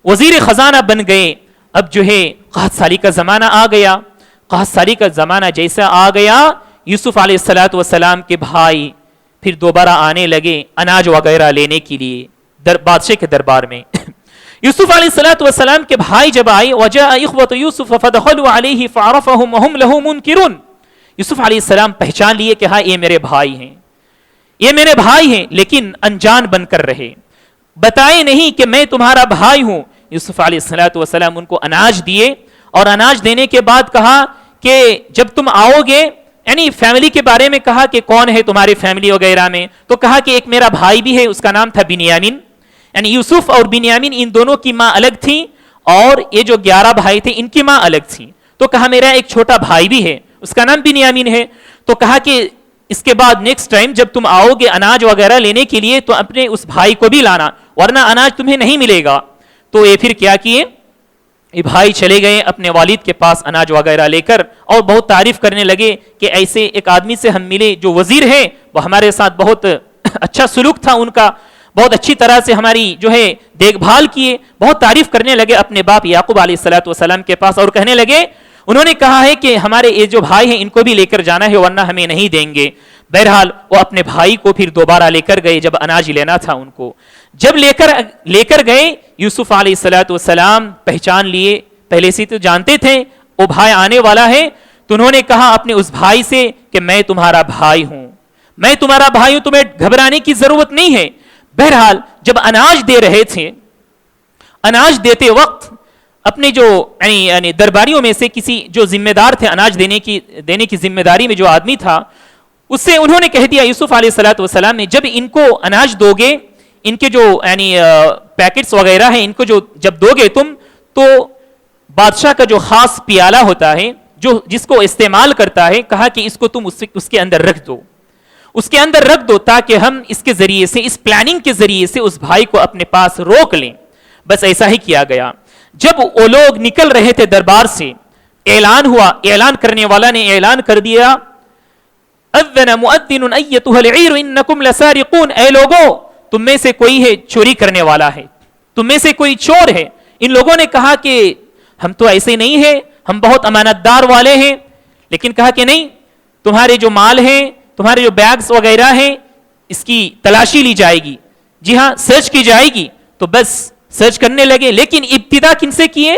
وزیر خزانہ بن گئے، اب جو ہے قحط سالی کا زمانہ آ گیا. قحط سالی کا زمانہ جیسا آ گیا یوسف علیہ السلام کے بھائی پھر دوبارہ آنے لگے اناج وغیرہ لینے کے لیے بادشاہ کے دربار میں. یوسف علیہ السلام کے بھائی جب آئے وجاء اخوۃ یوسف فدخلوا علیہ فعرفهم وهم له منکرون. یوسف علیہ السلام پہچان لیے کہ ہاں یہ میرے بھائی ہیں، یہ میرے بھائی ہیں، لیکن انجان بن کر رہے، بتائے نہیں کہ میں تمہارا بھائی ہوں. یوسف علیہ السلام ان کو اناج دیے اور اناج دینے کے بعد کہا کہ جب تم آؤ گے، یعنی فیملی کے بارے میں کہا کہ کون ہے تمہاری فیملی وغیرہ میں، تو کہا کہ ایک میرا بھائی بھی ہے، اس کا نام تھا بنیامین. یعنی یوسف اور بنیامین ان دونوں کی ماں الگ تھی اور یہ جو 11 بھائی تھے ان کی ماں الگ تھی. تو کہا میرا ایک چھوٹا بھائی بھی ہے، اس کا نام بنیامین ہے. تو کہا کہ اس کے بعد نیکسٹ ٹائم جب تم آؤ گے اناج وغیرہ لینے کے لیے تو اپنے اس بھائی کو بھی لانا، ورنہ اناج تمہیں نہیں ملے گا. تو یہ پھر کیا کیے، یہ بھائی چلے گئے اپنے والد کے پاس اناج وغیرہ لے کر اور بہت تعریف کرنے لگے کہ ایسے ایک آدمی سے ہم ملے جو وزیر ہے، وہ ہمارے ساتھ بہت اچھا سلوک تھا ان کا، بہت اچھی طرح سے ہماری جو ہے دیکھ بھال کیے. بہت تعریف کرنے لگے اپنے باپ یعقوب علیہ السلام کے پاس اور کہنے لگے، انہوں نے کہا ہے کہ ہمارے یہ جو بھائی ہیں ان کو بھی لے کر جانا ہے ورنہ ہمیں نہیں دیں گے. بہرحال وہ اپنے بھائی کو پھر دوبارہ لے کر گئے جب اناج لینا تھا ان کو. جب لے کر گئے یوسف علیہ السلام پہچان لیے، پہلے سے تو جانتے تھے وہ بھائی آنے والا ہے، تو انہوں نے کہا اپنے اس بھائی سے کہ میں تمہارا بھائی ہوں، میں تمہارا بھائی ہوں، تمہیں گھبرانے کی ضرورت نہیں ہے. بہرحال جب اناج دے رہے تھے، اناج دیتے وقت اپنے جو درباریوں میں سے کسی جو ذمہ دار تھے اناج دینے کی ذمہ داری میں جو آدمی تھا، اس سے انہوں نے کہہ دیا یوسف علیہ الصلوۃ والسلام نے، جب ان کو اناج دو گے، ان کے جو یعنی پیکٹس وغیرہ ہیں، ان کو جو جب دو گے تم، تو بادشاہ کا جو خاص پیالہ ہوتا ہے جو جس کو استعمال کرتا ہے، کہا کہ اس کو تم اس کے اندر رکھ دو، اس کے اندر رکھ دو، تاکہ ہم اس کے ذریعے سے، اس پلاننگ کے ذریعے سے اس بھائی کو اپنے پاس روک لیں۔ بس ایسا ہی کیا گیا۔ جب وہ لوگ نکل رہے تھے دربار سے، اعلان ہوا، اعلان کرنے والا نے اعلان کر دیا، اذن مؤذن ایتها العیر انکم لسارقون، اے لوگوں تم میں سے کوئی ہے چوری کرنے والا ہے، تم میں سے کوئی چور ہے۔ ان لوگوں نے کہا کہ ہم تو ایسے نہیں ہیں، ہم بہت امانت دار والے ہیں، لیکن کہا کہ نہیں، تمہارے جو مال ہیں، تمہارے جو بیگز وغیرہ ہیں، اس کی تلاشی لی جائے گی، جی ہاں سرچ کی جائے گی۔ تو بس سرچ کرنے لگے، لیکن ابتدا کن سے کیے؟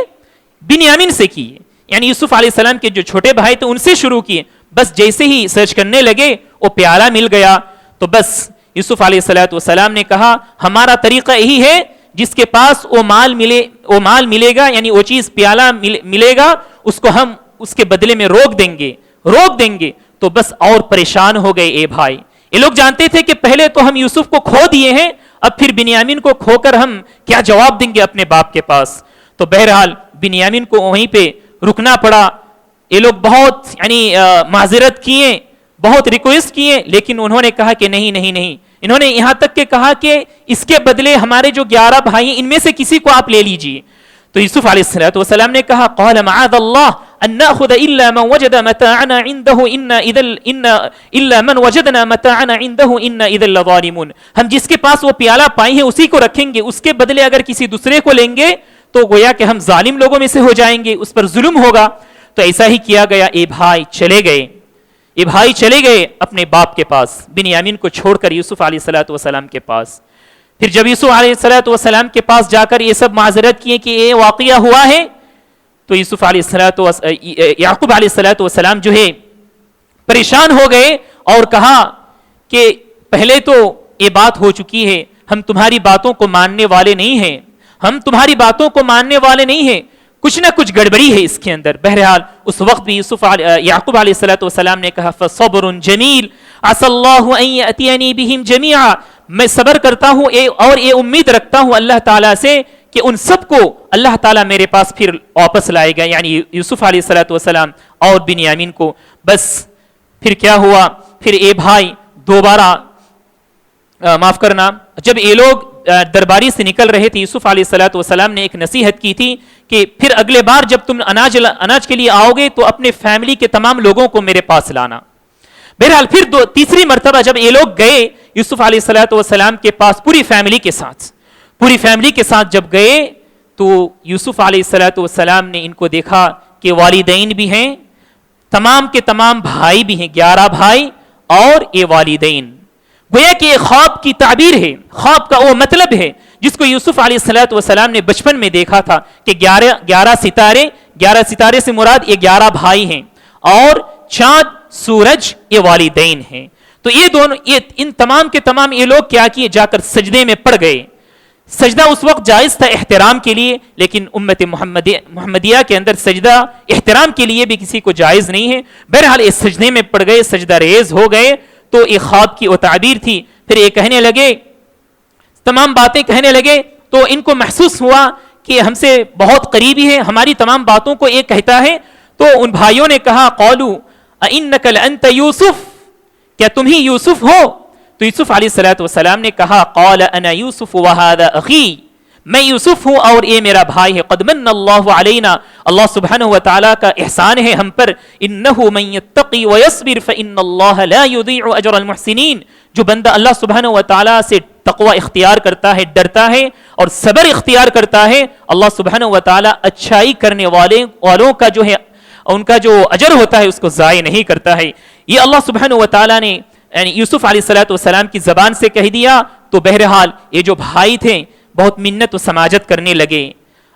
بنیامین سے کیے، یعنی یوسف علیہ السلام کے جو چھوٹے بھائی تھے ان سے شروع کیے۔ بس جیسے ہی سرچ کرنے لگے وہ پیالہ مل گیا، تو بس یوسف علیہ السلام نے کہا ہمارا طریقہ یہی ہے، جس کے پاس وہ مال ملے گا، یعنی وہ چیز پیالہ ملے گا، اس کو ہم اس کے بدلے میں روک دیں گے۔ تو بس اور پریشان ہو گئے اے بھائی، یہ لوگ جانتے تھے کہ پہلے تو ہم یوسف کو کھو دیے ہیں، اب پھر بنیامین کو کھو کر ہم کیا جواب دیں گے اپنے باپ کے پاس۔ تو بہرحال بنیامین کو وہیں پہ رکنا پڑا۔ یہ لوگ بہت یعنی معذرت کیے، بہت ریکویسٹ کیے، لیکن انہوں نے کہا کہ نہیں، انہوں نے یہاں تک کہ کہا کہ اس کے بدلے ہمارے جو 11 بھائی ہیں ان میں سے کسی کو آپ لے لیجئے۔ تو یوسف علیہ السلام نے کہا قال معاذ اللہ ان ناخذ الا من وجد متاعنا عنده الا من وجدنا متاعنا عنده ان اذا لظالمون، ہم جس کے پاس وہ پیالہ پائے ہیں اسی کو رکھیں گے، اس کے بدلے اگر کسی دوسرے کو لیں گے تو گویا کہ ہم ظالم لوگوں میں سے ہو جائیں گے، اس پر ظلم ہوگا۔ تو ایسا ہی کیا گیا، یہ بھائی چلے گئے اپنے باپ کے پاس، بنیامین کو چھوڑ کر یوسف علیہ السلام کے پاس۔ پھر جب یوسف علیہ السلام کے پاس جا کر یہ سب معذرت کیے کہ یہ واقعہ ہوا ہے، تو یعقوب علیہ السلام جو ہے پریشان ہو گئے اور کہا کہ پہلے تو یہ بات ہو چکی ہے، ہم تمہاری باتوں کو ماننے والے نہیں ہیں، کچھ نہ کچھ گڑبڑی ہے اس کے اندر۔ بہرحال اس وقت بھی یعقوب علیہ السلام نے کہا فصبر جمیل عسى الله ان ياتيني بهم جميعا، میں صبر کرتا ہوں اور یہ امید رکھتا ہوں اللہ تعالیٰ سے کہ ان سب کو اللہ تعالیٰ میرے پاس پھر واپس لائے گا، یعنی یوسف علیہ السلام اور بنیامین کو۔ بس پھر کیا ہوا، پھر اے بھائی دوبارہ معاف کرنا، جب یہ لوگ درباری سے نکل رہے تھے، یوسف علیہ السلام نے ایک نصیحت کی تھی کہ پھر اگلے بار جب تم اناج کے لیے آؤ گے تو اپنے فیملی کے تمام لوگوں کو میرے پاس لانا۔ بہرحال پھر تیسری مرتبہ جب یہ لوگ گئے یوسف علیہ السلام کے پاس پوری فیملی کے ساتھ جب گئے تو یوسف علیہ السلام نے ان کو دیکھا کہ والدین بھی ہیں، تمام کے تمام بھائی بھی ہیں، 11 بھائی اور یہ والدین۔ گویا کہ یہ خواب کی تعبیر ہے، خواب کا وہ مطلب ہے جس کو یوسف علیہ السلام نے بچپن میں دیکھا تھا کہ 11 ستارے سے مراد یہ 11 بھائی ہیں اور چاند سورج یہ والدین ہیں۔ تو ان تمام کے تمام یہ لوگ کیا کیے، جا کر سجدے میں پڑ گئے۔ سجدہ اس وقت جائز تھا احترام کے لیے، لیکن امت محمدیہ کے اندر سجدہ احترام کے لیے بھی کسی کو جائز نہیں ہے۔ بہرحال یہ سجدے میں پڑ گئے، سجدہ ریز ہو گئے۔ تو ایک خواب کی وہ تعبیر تھی۔ پھر یہ کہنے لگے، تمام باتیں کہنے لگے، تو ان کو محسوس ہوا کہ ہم سے بہت قریبی ہے، ہماری تمام باتوں کو یہ کہتا ہے۔ تو ان بھائیوں نے کہا قالوا اِنَّكَ لَأَنْتَ یوسف، کیا تم ہی یوسف ہو؟ تو یوسف علیہ السلام نے کہا قال انا یوسف وهذا اخی، میں یوسف ہوں اور یہ میرا بھائی ہے۔ قد من اللہ علینا، اللہ سبحانہ وتعالی کا احسان ہے ہم پر۔ انہ من یتقی ویصبر فان اللہ لا یضیع اجر المحسنین، جو بندہ اللہ سبحانہ وتعالی سے تقوی اختیار کرتا ہے، ڈرتا ہے اور صبر اختیار کرتا ہے، اللہ سبحانہ وتعالی اچھائی کرنے والوں کا جو ہے ان کا جو اجر ہوتا ہے اس کو ضائع نہیں کرتا ہے۔ یہ اللہ سبحانہ وتعالی نے یعنی یوسف علیہ السلام کی زبان سے کہہ دیا۔ تو بہرحال یہ جو بھائی تھے بہت منت و سماجت کرنے لگے،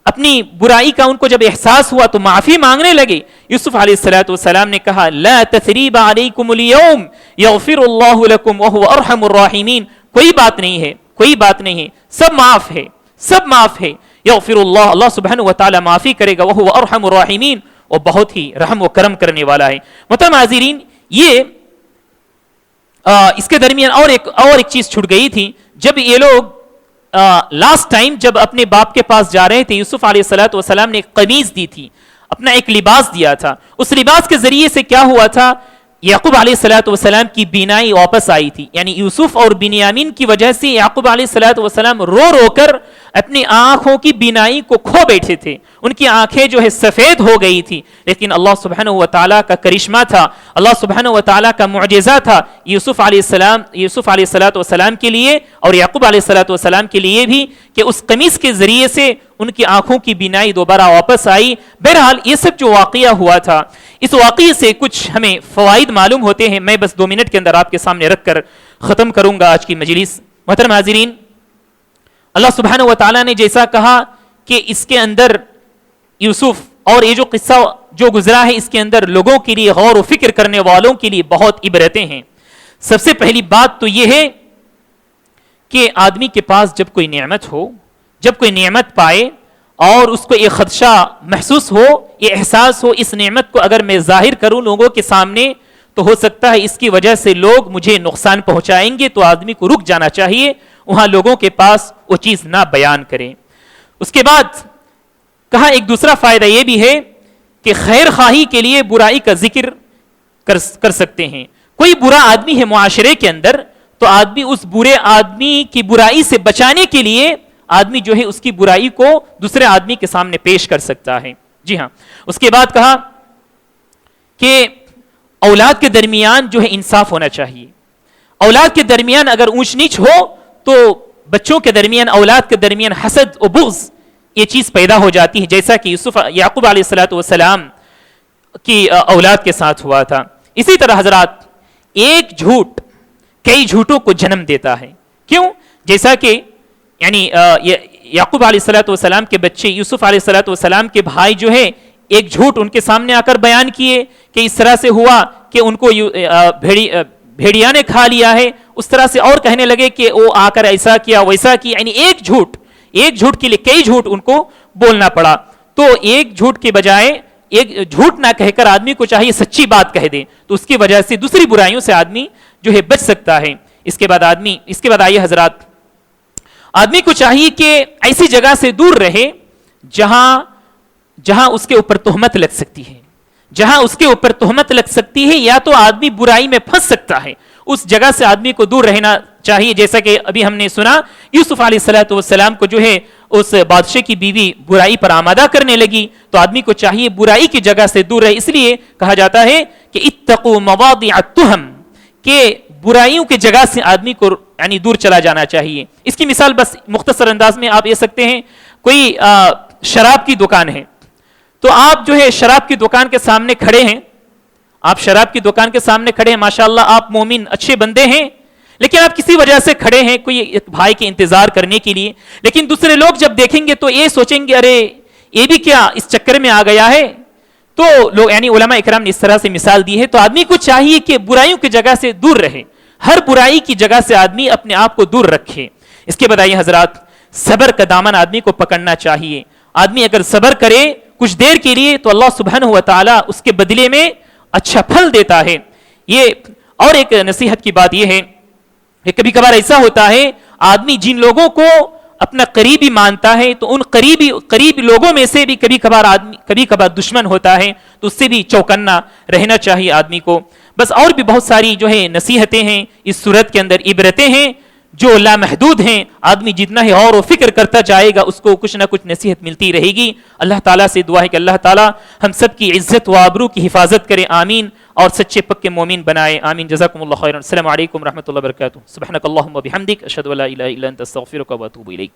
اپنی برائی کا ان کو جب احساس ہوا تو معافی مانگنے لگے۔ یوسف علیہ السلام نے کہا لا تثریب علیکم اليوم یغفر اللہ لکم وہو ارحم الراحمین، کوئی بات نہیں ہے، سب معاف ہے۔ یغفر اللہ سبحانہ وتعالی معافی کرے گا، وہو ارحم الراحمین، وہ بہت ہی رحم و کرم کرنے والا ہے۔ محترم حاضرین، یہ اس کے درمیان اور ایک چیز چھوٹ گئی تھی. جب یہ لوگ لاسٹ ٹائم جب اپنے باپ کے پاس جا رہے تھے, یوسف علیہ الصلوۃ والسلام نے ایک قمیض دی تھی, اپنا ایک لباس دیا تھا. اس لباس کے ذریعے سے کیا ہوا تھا, یعقوب علیہ الصلوۃ والسلام کی بینائی واپس آئی تھی. یعنی یوسف اور بنیامین کی وجہ سے یعقوب علیہ الصلوۃ والسلام رو رو کر اپنی آنکھوں کی بینائی کو کھو بیٹھے تھے. ان کی آنکھیں جو ہے سفید ہو گئی تھی, لیکن اللہ سبحانہ و تعالیٰ کا کرشمہ تھا, اللہ سبحانہ و تعالیٰ کا معجزہ تھا یوسف علیہ الصلوۃ والسلام کے لیے اور یعقوب علیہ الصلوۃ والسلام کے لیے بھی, کہ اس قمیص کے ذریعے سے ان کی آنکھوں کی بینائی دوبارہ واپس آئی. بہرحال یہ سب جو واقعہ ہوا تھا, اس واقعے سے کچھ ہمیں فوائد معلوم ہوتے ہیں. میں بس 2 منٹ کے اندر آپ کے سامنے رکھ کر ختم کروں گا آج کی مجلس. محترم حاضرین, اللہ سبحانہ و تعالیٰ نے جیسا کہا کہ اس کے اندر یوسف اور یہ جو قصہ جو گزرا ہے, اس کے اندر لوگوں کے لیے, غور و فکر کرنے والوں کے لیے بہت عبرتیں ہیں. سب سے پہلی بات تو یہ ہے کہ آدمی کے پاس جب کوئی نعمت ہو, جب کوئی نعمت پائے اور اس کو ایک خدشہ محسوس ہو, یہ احساس ہو اس نعمت کو اگر میں ظاہر کروں لوگوں کے سامنے تو ہو سکتا ہے اس کی وجہ سے لوگ مجھے نقصان پہنچائیں گے, تو آدمی کو رک جانا چاہیے, وہاں لوگوں کے پاس وہ چیز نہ بیان کریں. اس کے بعد کہا ایک دوسرا فائدہ یہ بھی ہے کہ خیر خواہی کے لیے برائی کا ذکر کر سکتے ہیں. کوئی برا آدمی ہے معاشرے کے اندر, تو آدمی اس برے آدمی کی برائی سے بچانے کے لیے آدمی جو ہے اس کی برائی کو دوسرے آدمی کے سامنے پیش کر سکتا ہے. جی ہاں. اس کے بعد کہا کہ اولاد کے درمیان جو ہے انصاف ہونا چاہیے. اولاد کے درمیان اگر اونچ نیچ ہو تو بچوں کے درمیان, اولاد کے درمیان حسد و بغض یہ چیز پیدا ہو جاتی ہے, جیسا کہ یعقوب علیہ الصلوۃ والسلام کی اولاد کے ساتھ ہوا تھا. اسی طرح حضرات, ایک جھوٹ کئی جھوٹوں کو جنم دیتا ہے. کیوں؟ جیسا کہ یعنی یعقوب علیہ الصلوۃ والسلام کے بچے یوسف علیہ الصلوۃ والسلام کے بھائی جو ہے ایک جھوٹ ان کے سامنے آ کر بیان کیے کہ اس طرح سے ہوا کہ ان کو بھیڑیا نے کھا لیا ہے, اس طرح سے اور کہنے لگے کہ وہ آ کر ایسا کیا ویسا کیا. یعنی ایک جھوٹ کے لیے کئی جھوٹ ان کو بولنا پڑا. تو ایک جھوٹ کے بجائے ایک جھوٹ نہ کہہ کر آدمی کو چاہیے سچی بات کہہ دے, تو اس کی وجہ سے دوسری برائیوں سے آدمی جو ہے بچ سکتا ہے. اس کے بعد آئیے حضرات, آدمی کو چاہیے کہ ایسی جگہ سے دور رہے جہاں اس کے اوپر تہمت لگ سکتی ہے, جہاں اس کے اوپر تہمت لگ سکتی ہے یا تو آدمی برائی میں پھنس سکتا ہے, اس جگہ سے آدمی کو دور رہنا چاہیے. جیسا کہ ابھی ہم نے سنا یوسف علیہ الصلوۃ والسلام کو جو ہے اس بادشاہ کی بیوی برائی پر آمادہ کرنے لگی, تو آدمی کو چاہیے برائی کی جگہ سے دور رہے. اس لیے کہا جاتا ہے کہ اتقوا مواضع التهم, کہ برائیوں کی جگہ سے آدمی کو یعنی دور چلا جانا چاہیے. اس کی مثال بس مختصر انداز میں آپ یہ سکتے ہیں, کوئی شراب کی دکان ہے, تو آپ جو ہے شراب کی دکان کے سامنے کھڑے ہیں, آپ شراب کی دکان کے سامنے کھڑے ہیں, ماشاءاللہ آپ مومن اچھے بندے ہیں, لیکن آپ کسی وجہ سے کھڑے ہیں کوئی بھائی کے انتظار کرنے کے لیے, لیکن دوسرے لوگ جب دیکھیں گے تو یہ سوچیں گے ارے یہ بھی کیا اس چکر میں آ گیا ہے. تو لوگ یعنی علماء اکرام نے اس طرح سے مثال دی ہے. تو آدمی کو چاہیے کہ برائیوں کی جگہ سے دور رہے, ہر برائی کی جگہ سے آدمی اپنے آپ کو دور رکھے. اس کے بعد آئیے حضرات, صبر کا دامن آدمی کو پکڑنا چاہیے. آدمی اگر صبر کرے کچھ دیر کے لیے تو اللہ سبحانہ و تعالی اس کے بدلے میں اچھا پھل دیتا ہے. یہ اور ایک نصیحت کی بات یہ ہے کہ کبھی کبھار ایسا ہوتا ہے آدمی جن لوگوں کو اپنا قریبی مانتا ہے تو ان قریب لوگوں میں سے بھی کبھی کبھار دشمن ہوتا ہے, تو اس سے بھی چوکنا رہنا چاہیے آدمی کو. بس اور بھی بہت ساری جو ہے نصیحتیں ہیں اس صورت کے اندر, عبرتیں ہیں جو لامحدود ہیں. آدمی جتنا ہی غور و فکر کرتا جائے گا اس کو کچھ نہ کچھ نصیحت ملتی رہے گی. اللہ تعالیٰ سے دعا ہے کہ اللہ تعالیٰ ہم سب کی عزت و آبرو کی حفاظت کرے, آمین, اور سچے پکے مومن بنائے, آمین. جزاکم اللہ خیرا. السلام علیکم ورحمۃ اللہ وبرکاتہ. سبحانک اللہم و بحمدک, اشہد ان لا الہ الا انت, استغفرک و اتوب الیک.